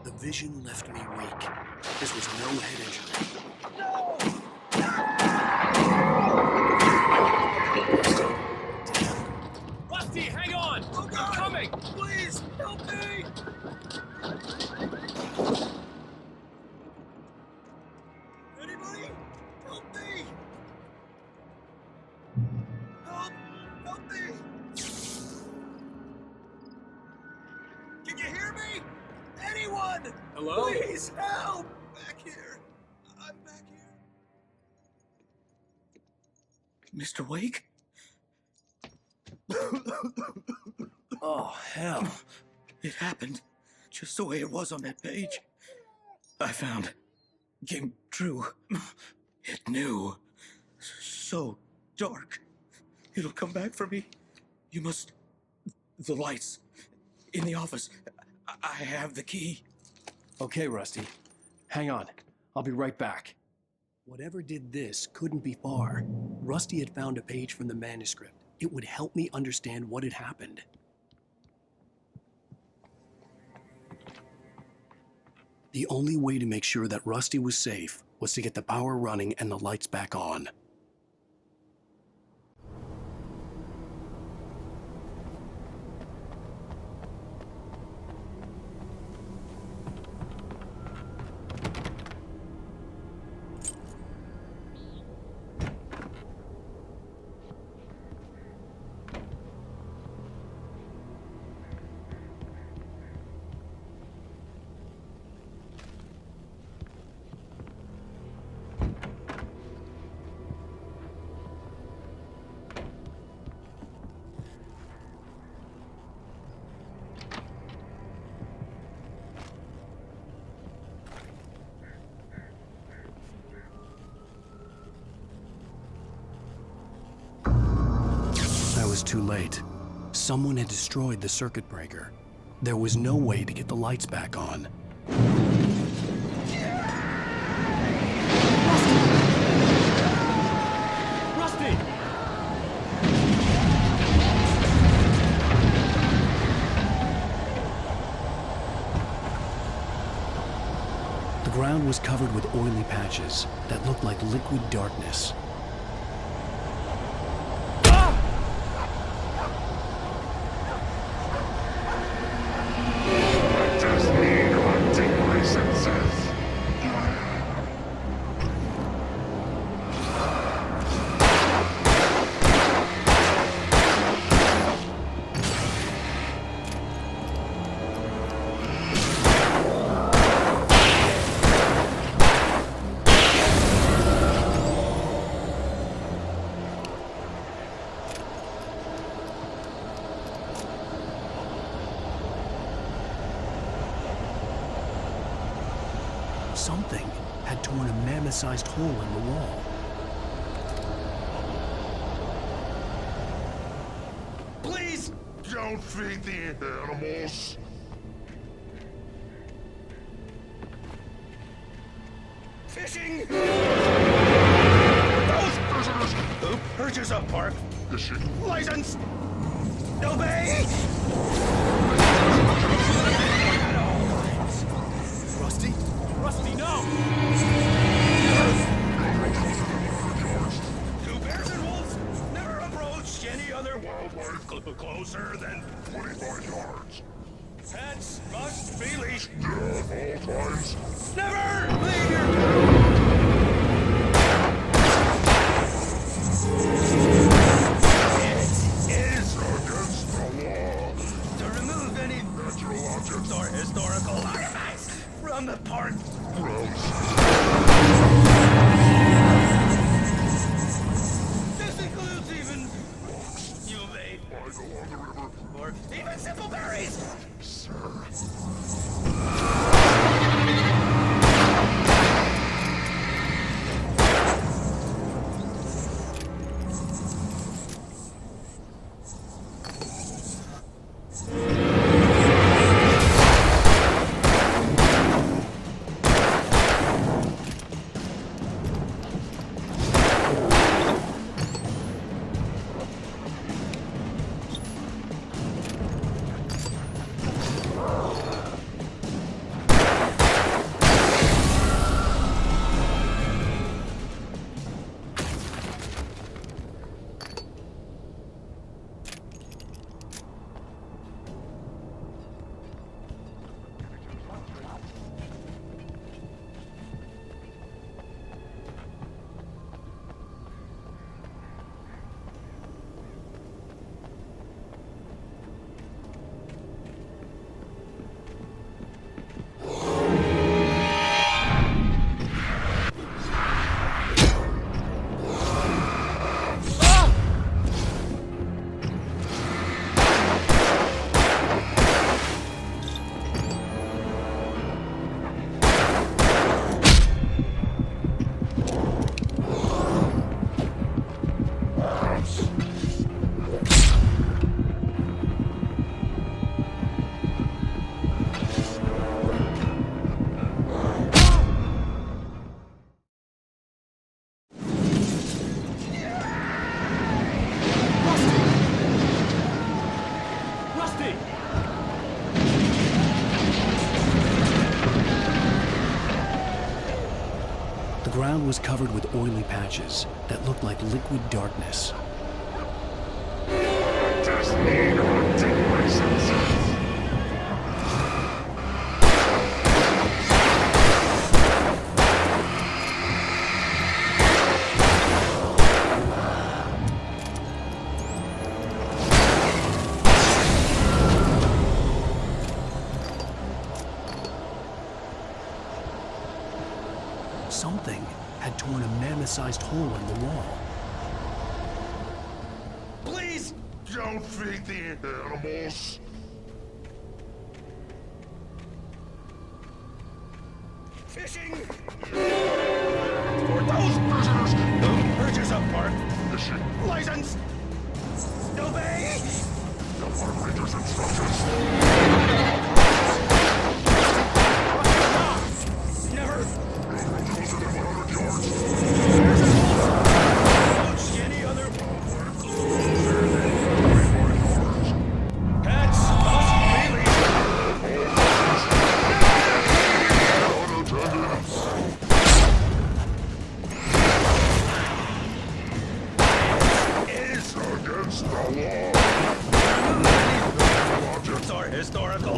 The vision left me weak. This was no head injury. Rusty, hang on! Oh, I'm coming! Please, help me! Anybody? Help me! Help! Help me! Can you hear me? Anyone! Hello? Please, help! Back here. I'm back here. Mr. Wake? Oh, hell. It happened just the way it was on that page. I found. Came true. It knew. So dark. It'll come back for me. You must... The lights. In the office. I have the key. Okay, Rusty. Hang on. I'll be right back. Whatever did this couldn't be far. Rusty had found a page from the manuscript. It would help me understand what had happened. The only way to make sure that Rusty was safe was to get the power running and the lights back on. Too late. Someone had destroyed the circuit breaker. There was no way to get the lights back on. Rusty! The ground was covered with oily patches that looked like liquid darkness. Something had torn a mammoth-sized hole in the wall. Please! Don't feed the animals! Fishing! Those visitors who purchase a park license obey! Rusty? Rusty, no! Do bears and wolves never approach any other wildlife closer than 25 yards? Pets must be leashed. At all times. Never leave your kennel! It is against the law to remove any on the part. This includes even you, babe. Or even simple berries. The ground was covered with oily patches that looked like liquid darkness. Something had torn a mammoth-sized hole in the wall. Please don't feed the animals. Fishing! For those prisoners who purchase a park license, obey the park ranger's instructions. Never. Closer than 100 yards. Approach any other. That's us really. Is against the law. Objects are historical.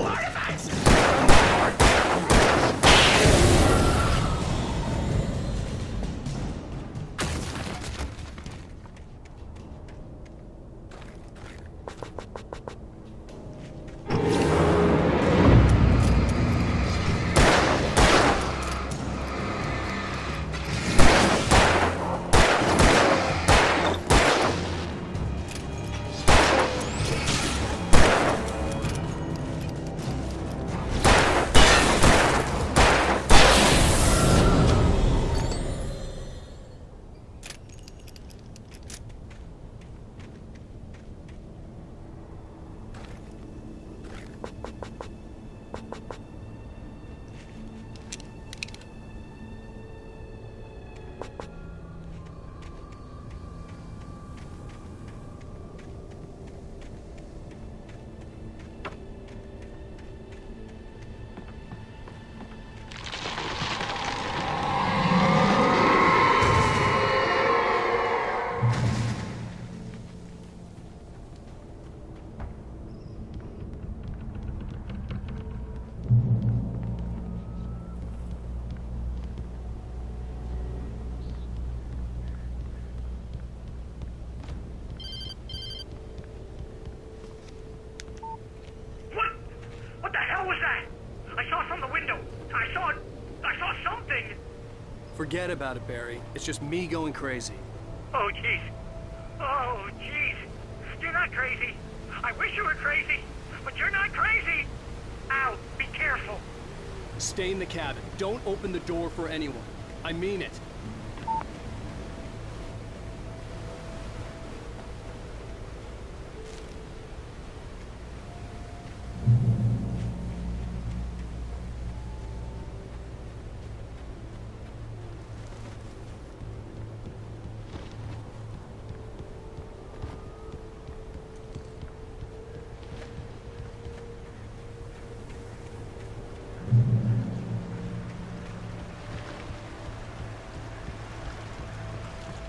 I saw something! Forget about it, Barry. It's just me going crazy. Oh, jeez. Oh, jeez. You're not crazy. I wish you were crazy, but you're not crazy. Ow, be careful. Stay in the cabin. Don't open the door for anyone. I mean it.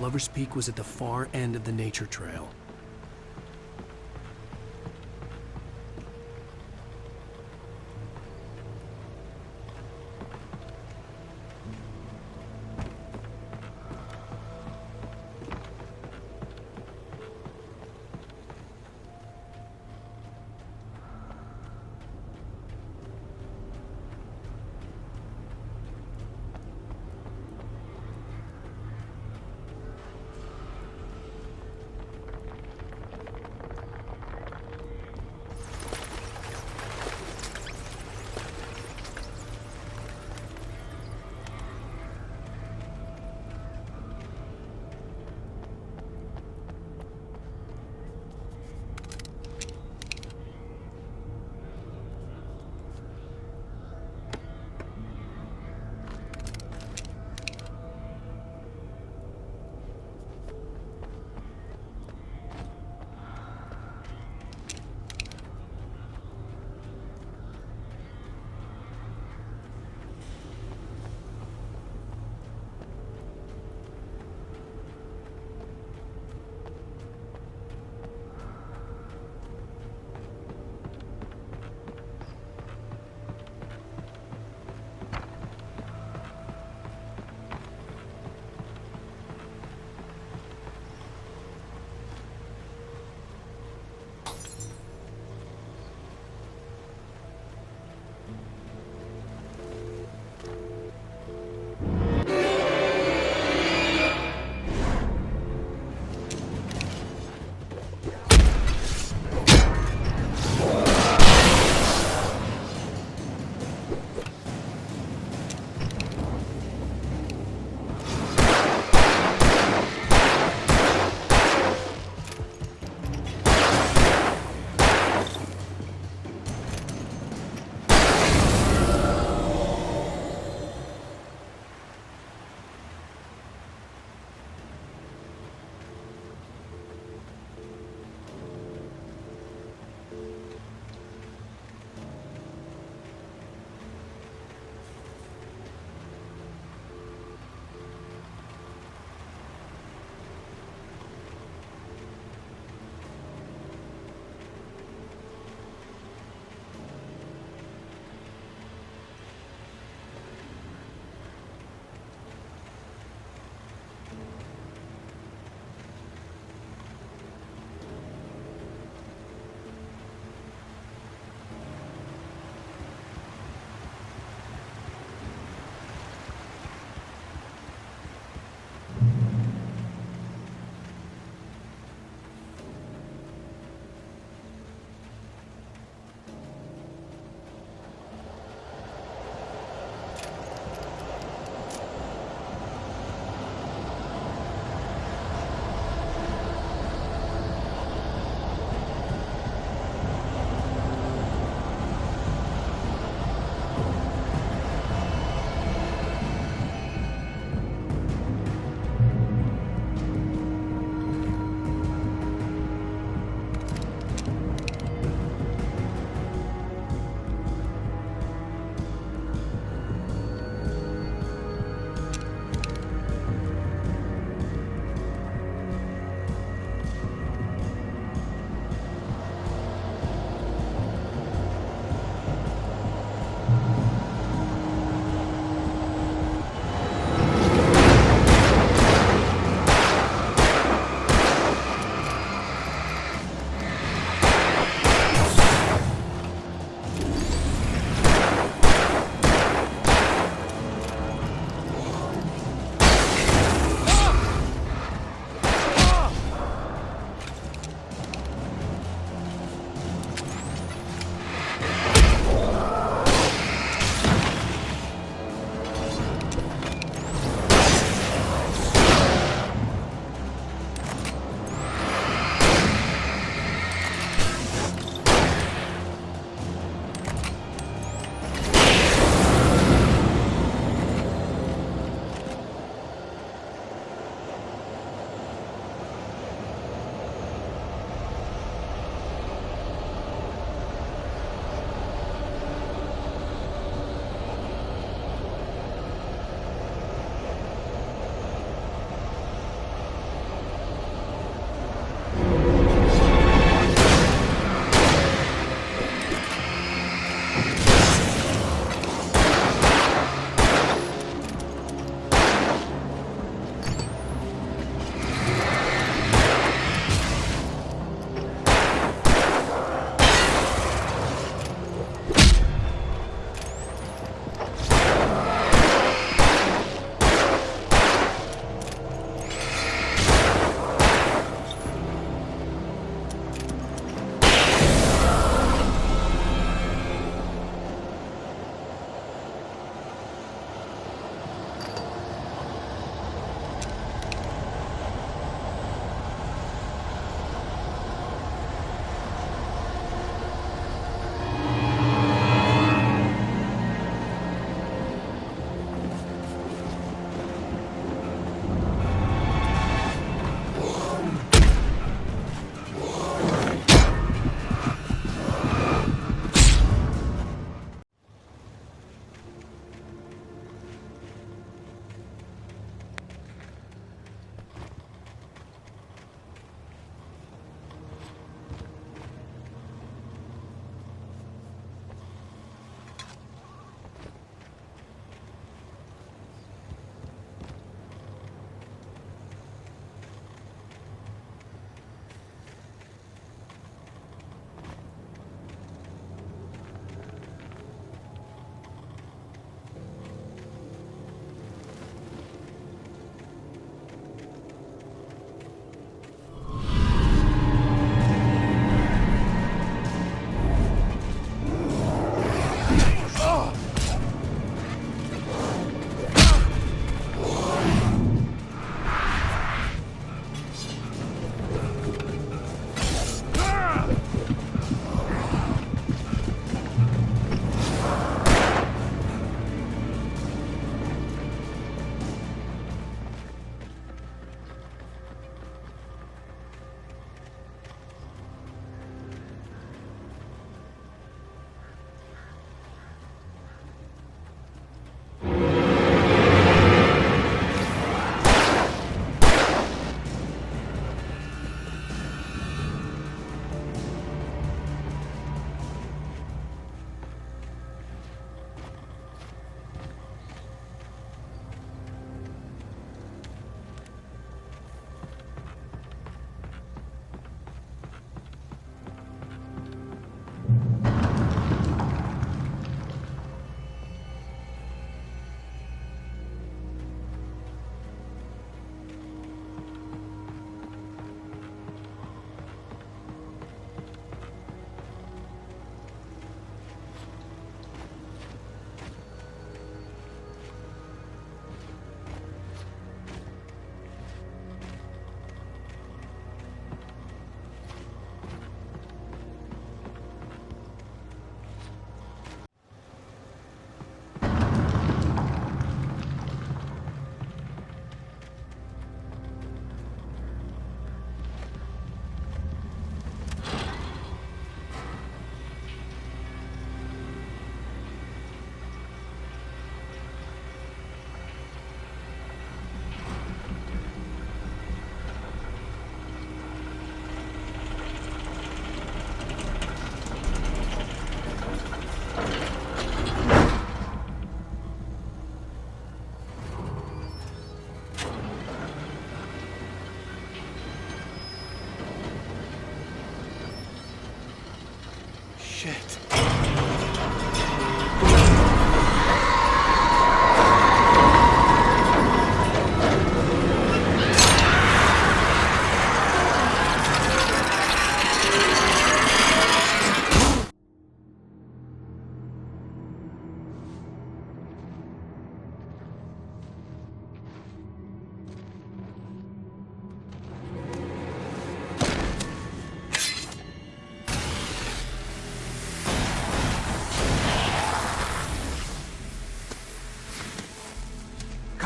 Lover's Peak was at the far end of the nature trail.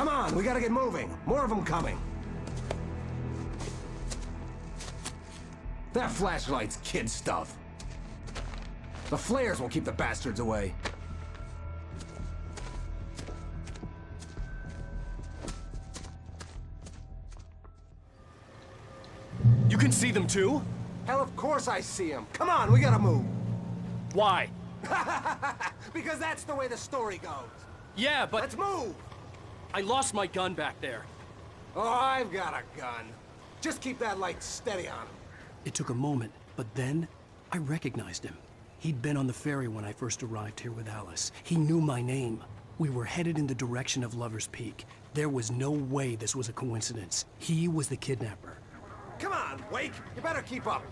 Come on, we gotta get moving. More of them coming. That flashlight's kid stuff. The flares will keep the bastards away. You can see them too? Hell, of course I see them. Come on, we gotta move. Why? Because that's the way the story goes. Yeah, but... Let's move! I lost my gun back there. Oh, I've got a gun. Just keep that light steady on him. It took a moment, but then I recognized him. He'd been on the ferry when I first arrived here with Alice. He knew my name. We were headed in the direction of Lover's Peak. There was no way this was a coincidence. He was the kidnapper. Come on, Wake! You better keep up.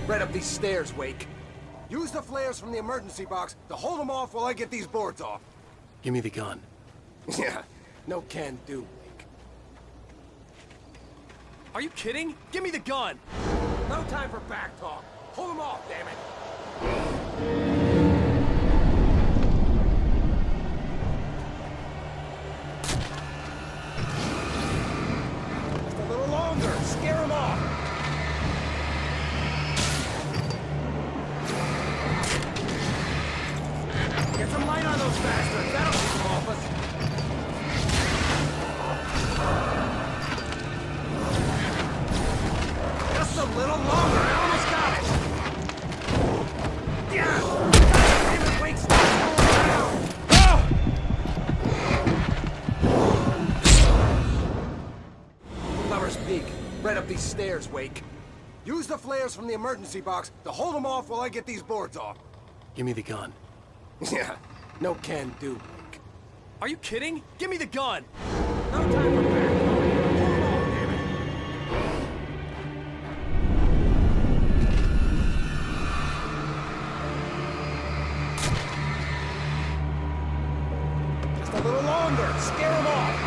Right up these stairs, Wake. Use the flares from the emergency box to hold them off while I get these boards off. Give me the gun. Yeah, no can do, Wake. Are you kidding? Give me the gun! No time for back talk. Hold them off, damn it. Just a little longer. Scare them off. Get some light on those bastards. That'll keep them off us. Just a little longer. I almost got it. Yeah. Damn it, Wake, stop fooling around. Lover's Peak. Right up these stairs, Wake. Use the flares from the emergency box to hold them off while I get these boards off. Give me the gun. Yeah, no can do, Wake. Are you kidding? Give me the gun! No time for back. Hold them off, damn it. Just a little longer. Scare them off.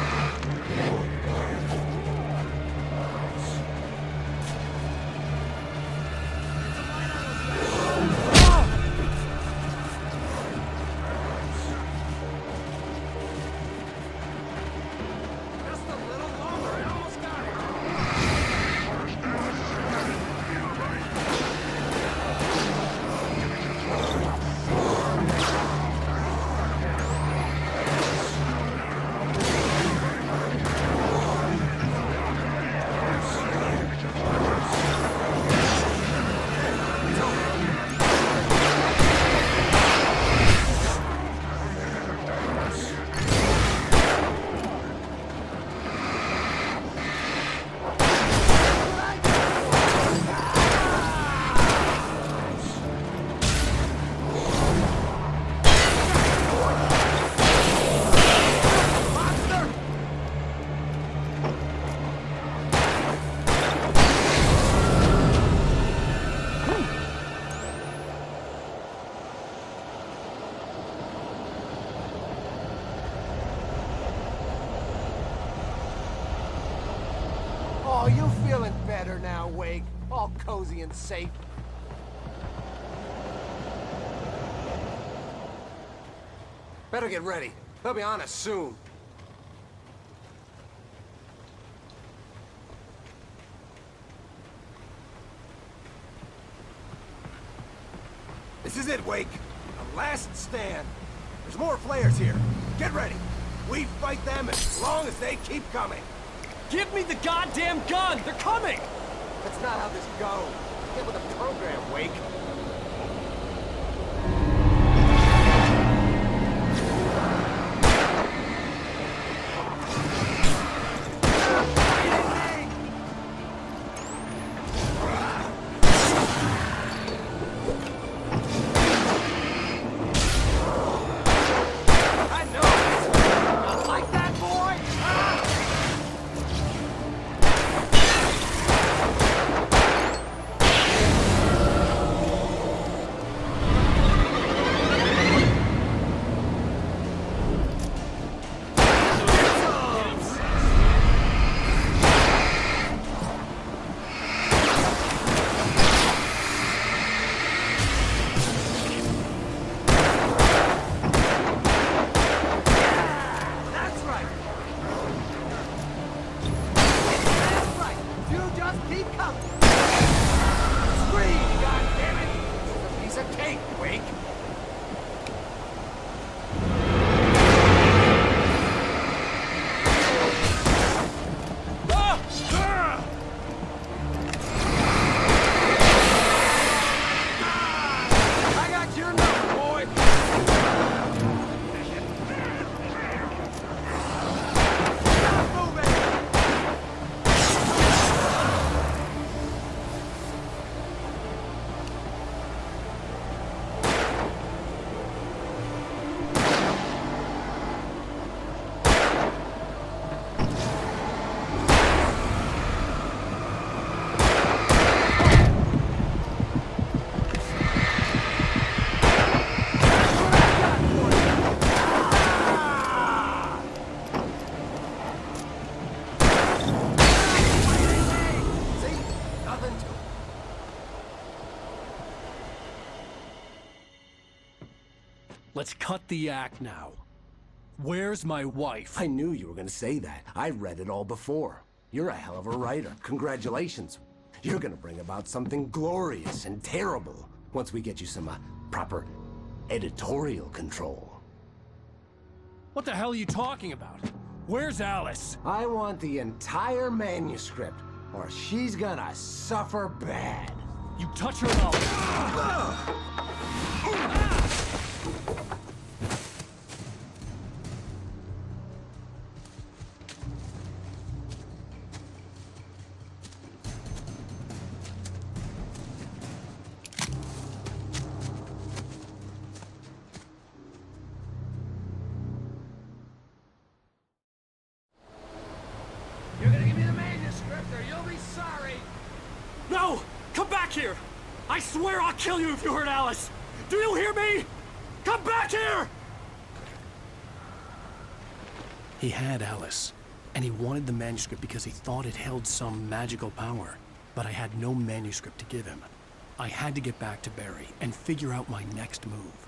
Oh, you feeling better now, Wake? All cozy and safe. Better get ready. They'll be on us soon. This is it, Wake. The last stand. There's more flares here. Get ready. We fight them as long as they keep coming. Give me the goddamn gun! They're coming! That's not how this goes. Get with the program, Wake. Let's cut the act now. Where's my wife? I knew you were gonna say that. I read it all before. You're a hell of a writer. Congratulations. You're gonna bring about something glorious and terrible once we get you some proper editorial control. What the hell are you talking about? Where's Alice? I want the entire manuscript, or she's gonna suffer bad. You touch her and You're gonna give me the manuscript or you'll be sorry. No! Come back here! I swear I'll kill you if you hurt Alice! Do you hear me? Come back here! He had Alice, and he wanted the manuscript because he thought it held some magical power. But I had no manuscript to give him. I had to get back to Barry and figure out my next move.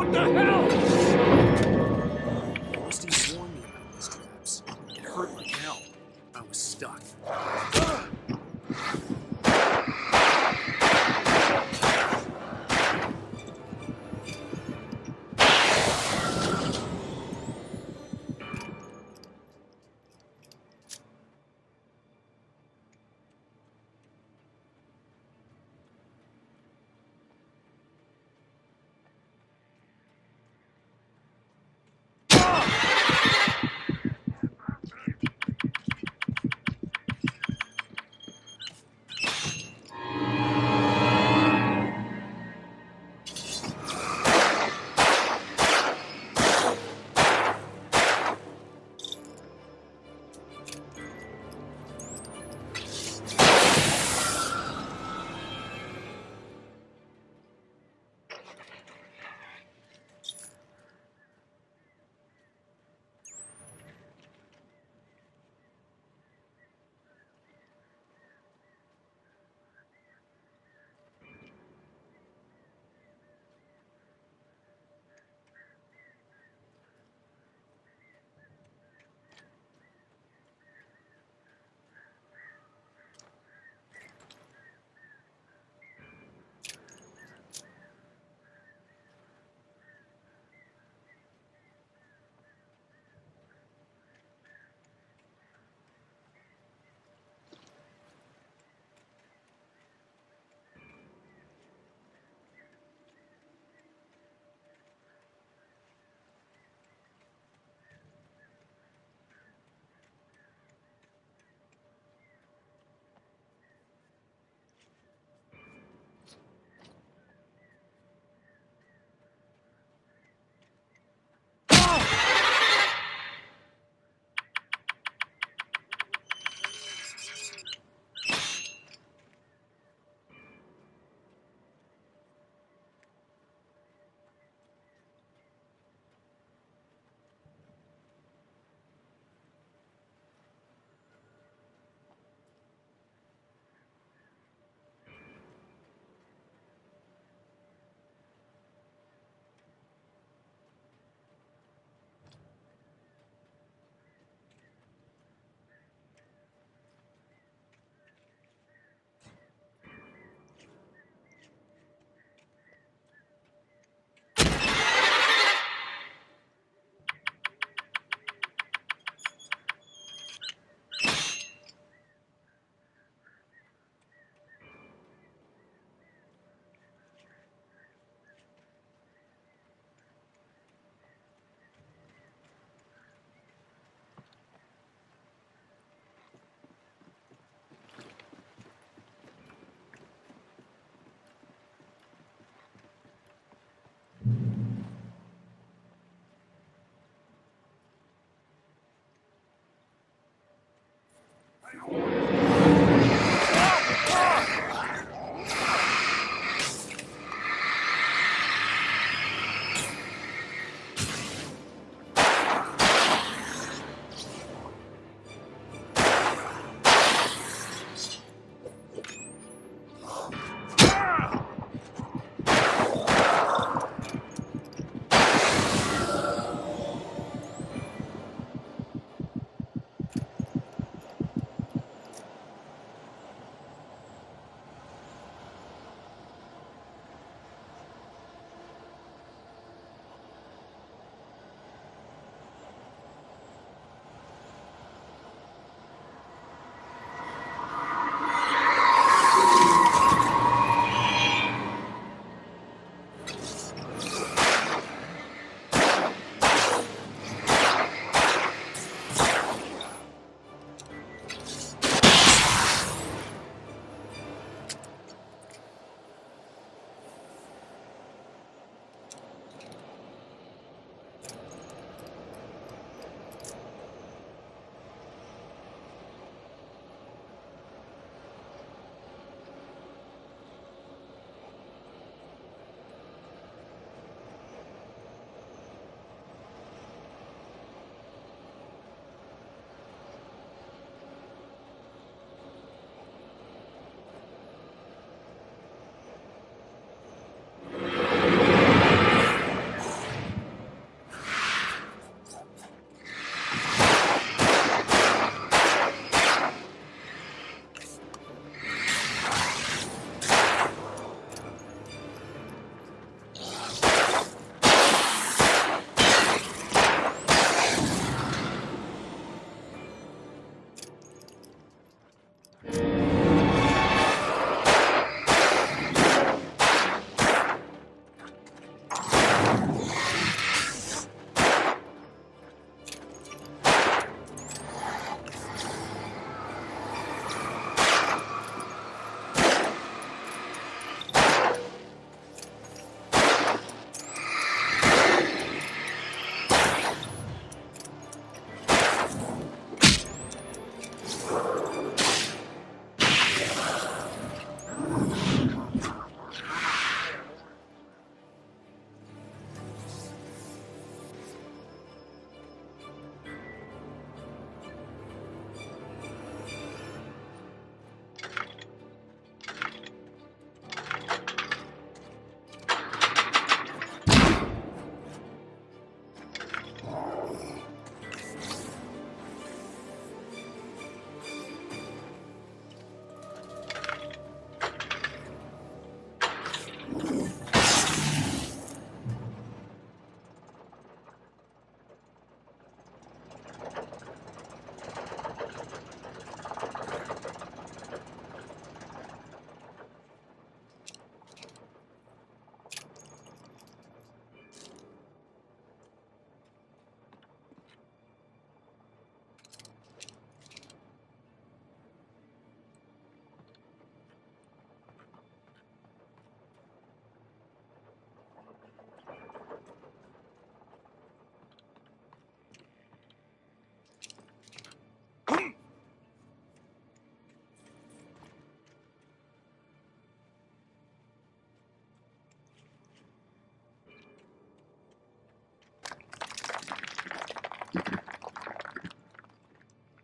What the hell? Rusty warned me about these traps. It hurt like hell. I was stuck.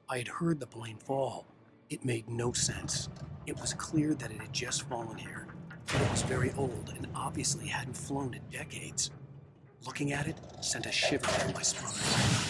I had heard the plane fall. It made no sense. It was clear that it had just fallen here, but it was very old and obviously hadn't flown in decades. Looking at it sent a shiver down my spine.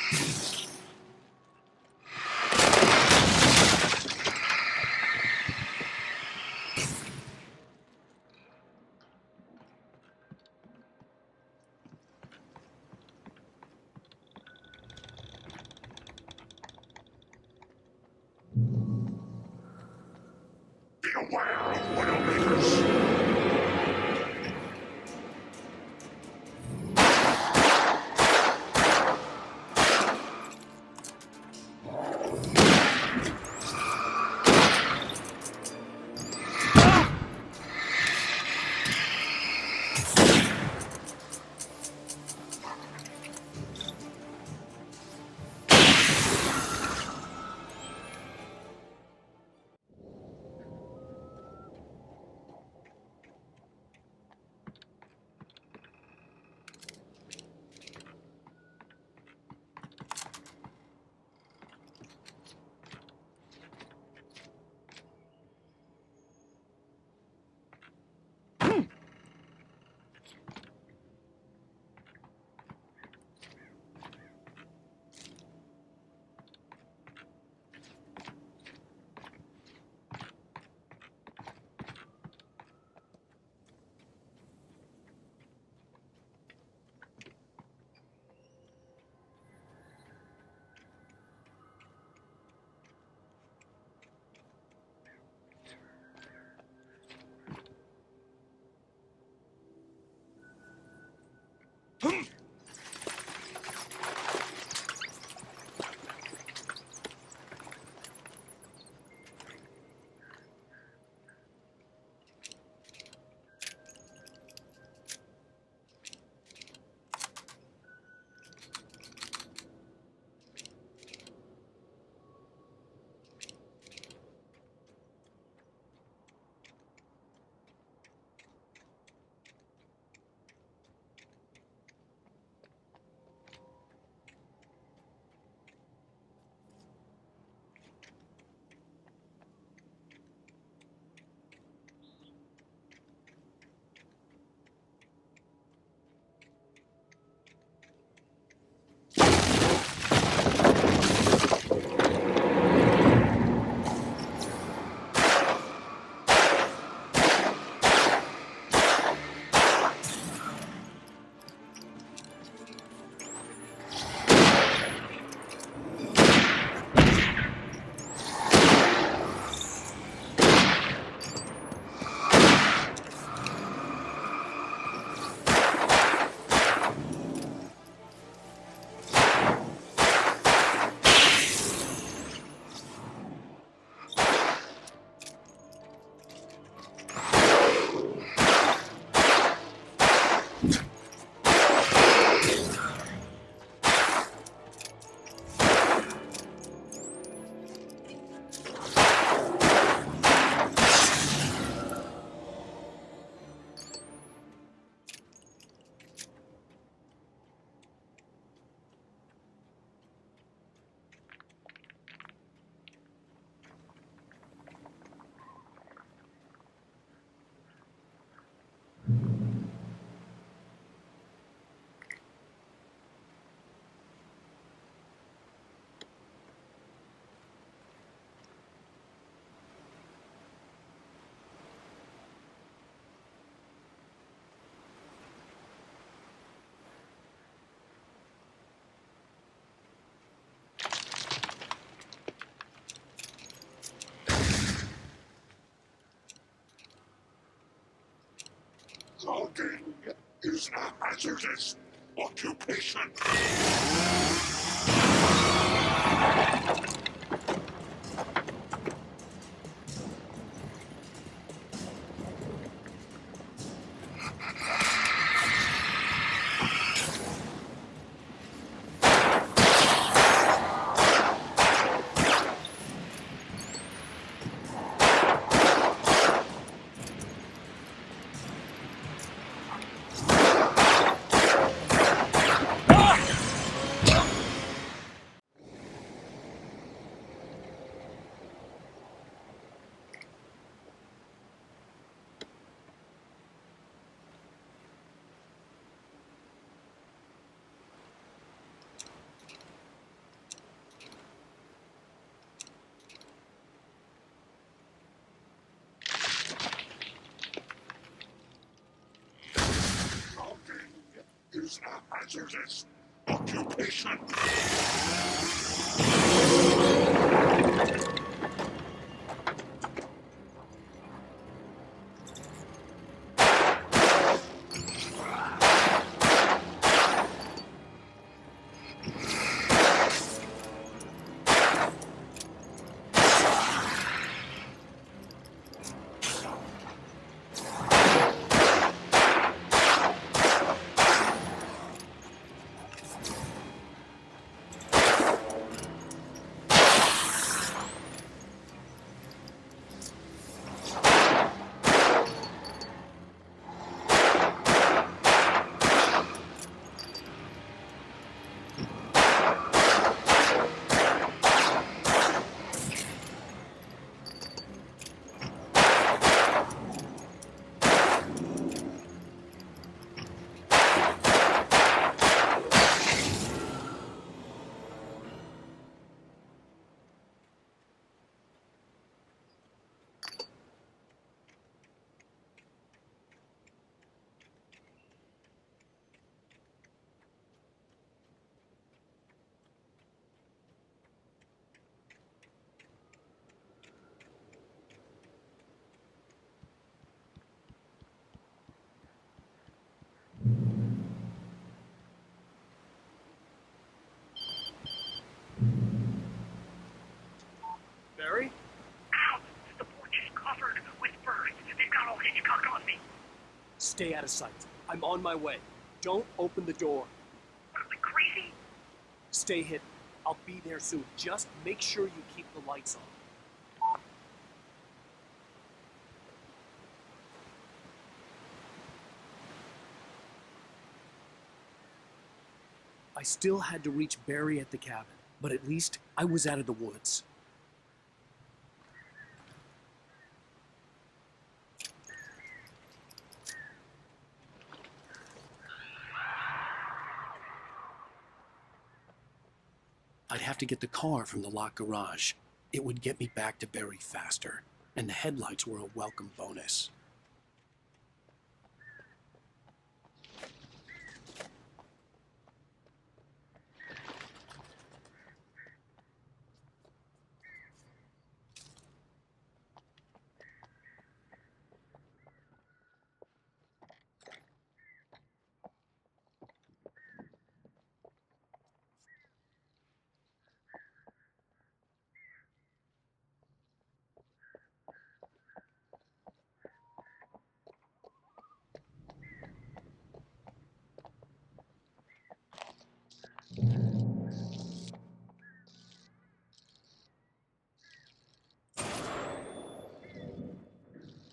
Beware of Widowmakers. Logging is a hazardous occupation. hazardous occupation. Barry? Ow! The porch is covered with birds. They've got all Hitchcock on me. Stay out of sight. I'm on my way. Don't open the door. What am I, crazy? Stay hidden. I'll be there soon. Just make sure you keep the lights on. I still had to reach Barry at the cabin, but at least I was out of the woods. I'd have to get the car from the locked garage. It would get me back to Barry faster, and the headlights were a welcome bonus.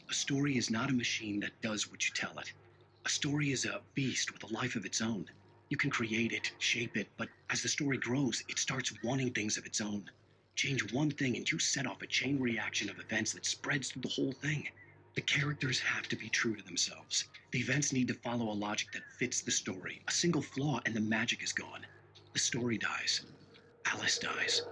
A story is not a machine that does what you tell it. A story is a beast with a life of its own. You can create it, shape it, but as the story grows, it starts wanting things of its own. Change one thing and you set off a chain reaction of events that spreads through the whole thing. The characters have to be true to themselves. The events need to follow a logic that fits the story. A single flaw and the magic is gone. The story dies. Alice dies.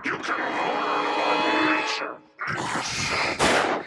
You can harm nature and yourself.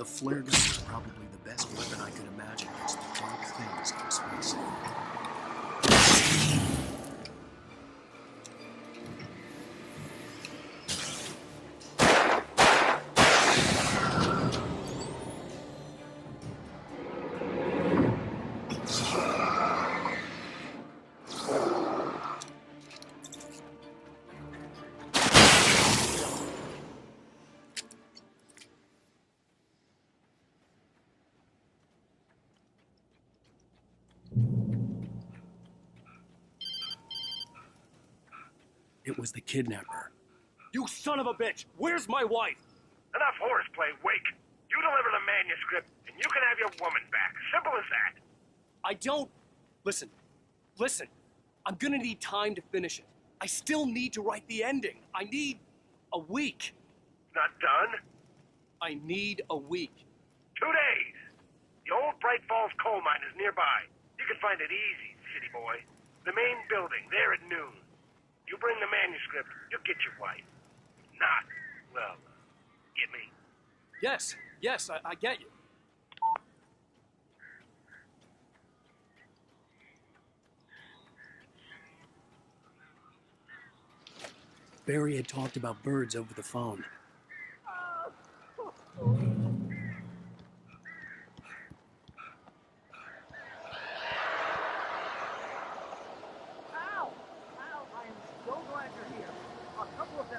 flare gun was probably the best weapon I could imagine against the dark things I was facing. It was the kidnapper. You son of a bitch! Where's my wife? Enough horseplay, Wake. You deliver the manuscript, and you can have your woman back. Simple as that. I don't... Listen. I'm gonna need time to finish it. I still need to write the ending. I need a week. Not done? I need a week. 2 days. The old Bright Falls coal mine is nearby. You can find it easy, city boy. The main building, there at noon. You bring the manuscript, you'll get your wife. Not, well, get me? Yes, I get you. Barry had talked about birds over the phone.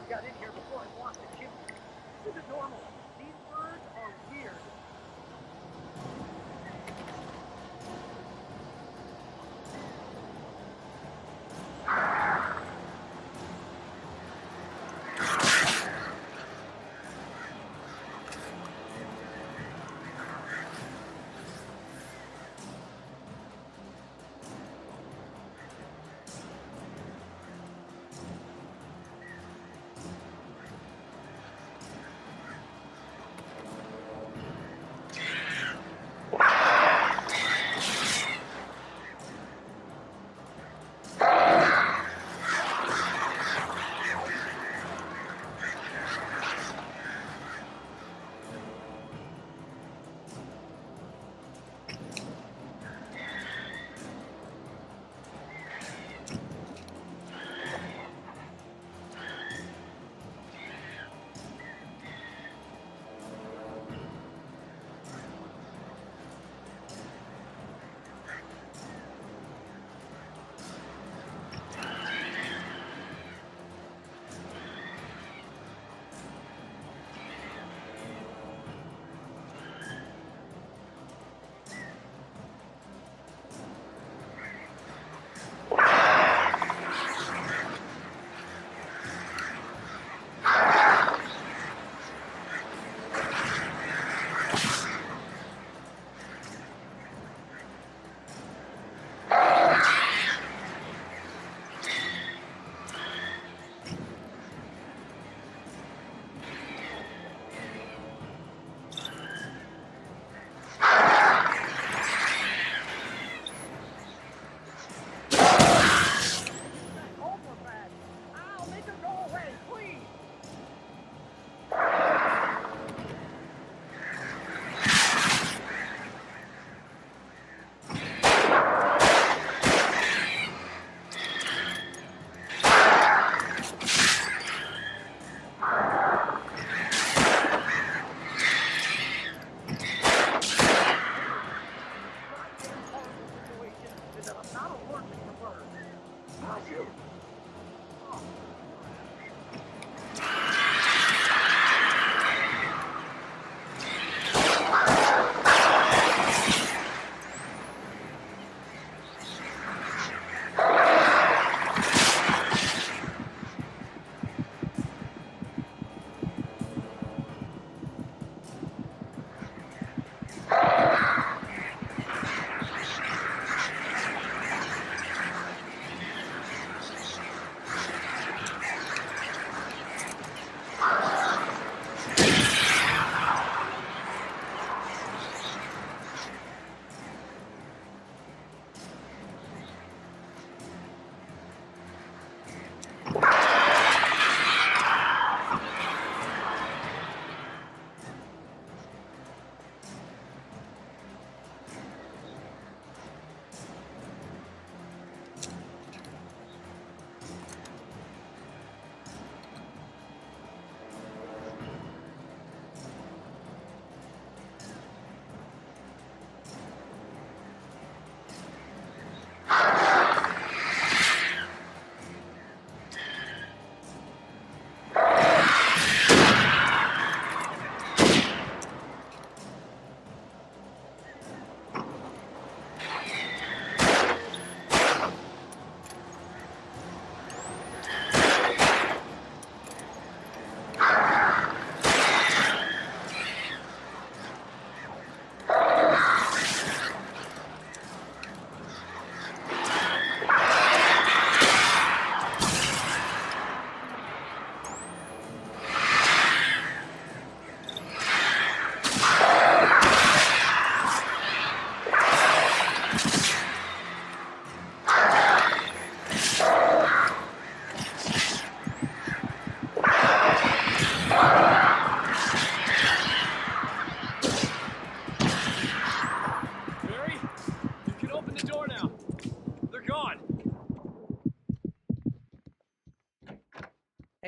Got in here before I walked the chimney. This is normal. These birds are weird.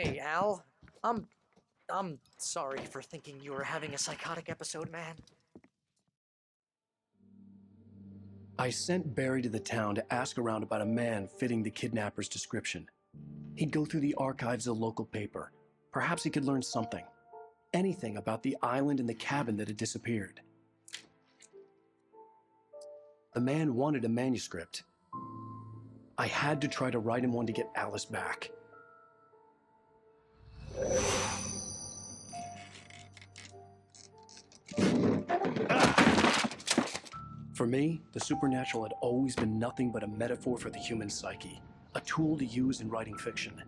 Hey, Al. I'm sorry for thinking you were having a psychotic episode, man. I sent Barry to the town to ask around about a man fitting the kidnapper's description. He'd go through the archives of the local paper. Perhaps he could learn something. Anything about the island and the cabin that had disappeared. The man wanted a manuscript. I had to try to write him one to get Alice back. For me, the supernatural had always been nothing but a metaphor for the human psyche, a tool to use in writing fiction.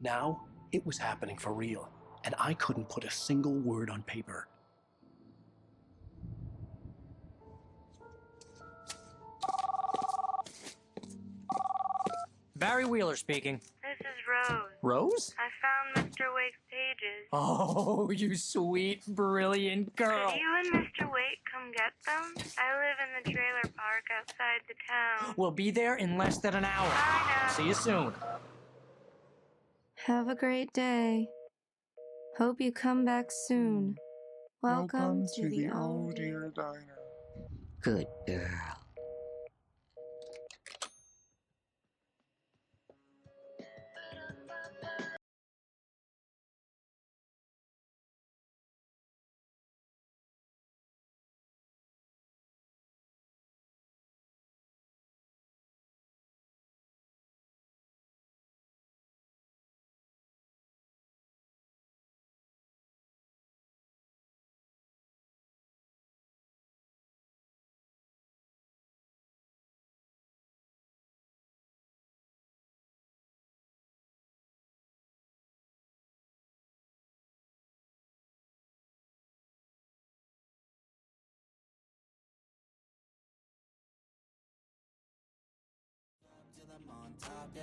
Now, it was happening for real, and I couldn't put a single word on paper. Barry Wheeler speaking. This is Rose. Rose? I found Mr. Wake's pages. Oh, you sweet, brilliant girl. Could you and Mr. Wake come get them? I live in the trailer park outside the town. We'll be there in less than an hour. Bye now. See you soon. Have a great day. Hope you come back soon. Welcome to the old dear diner. Good girl. Till I'm on top, yeah.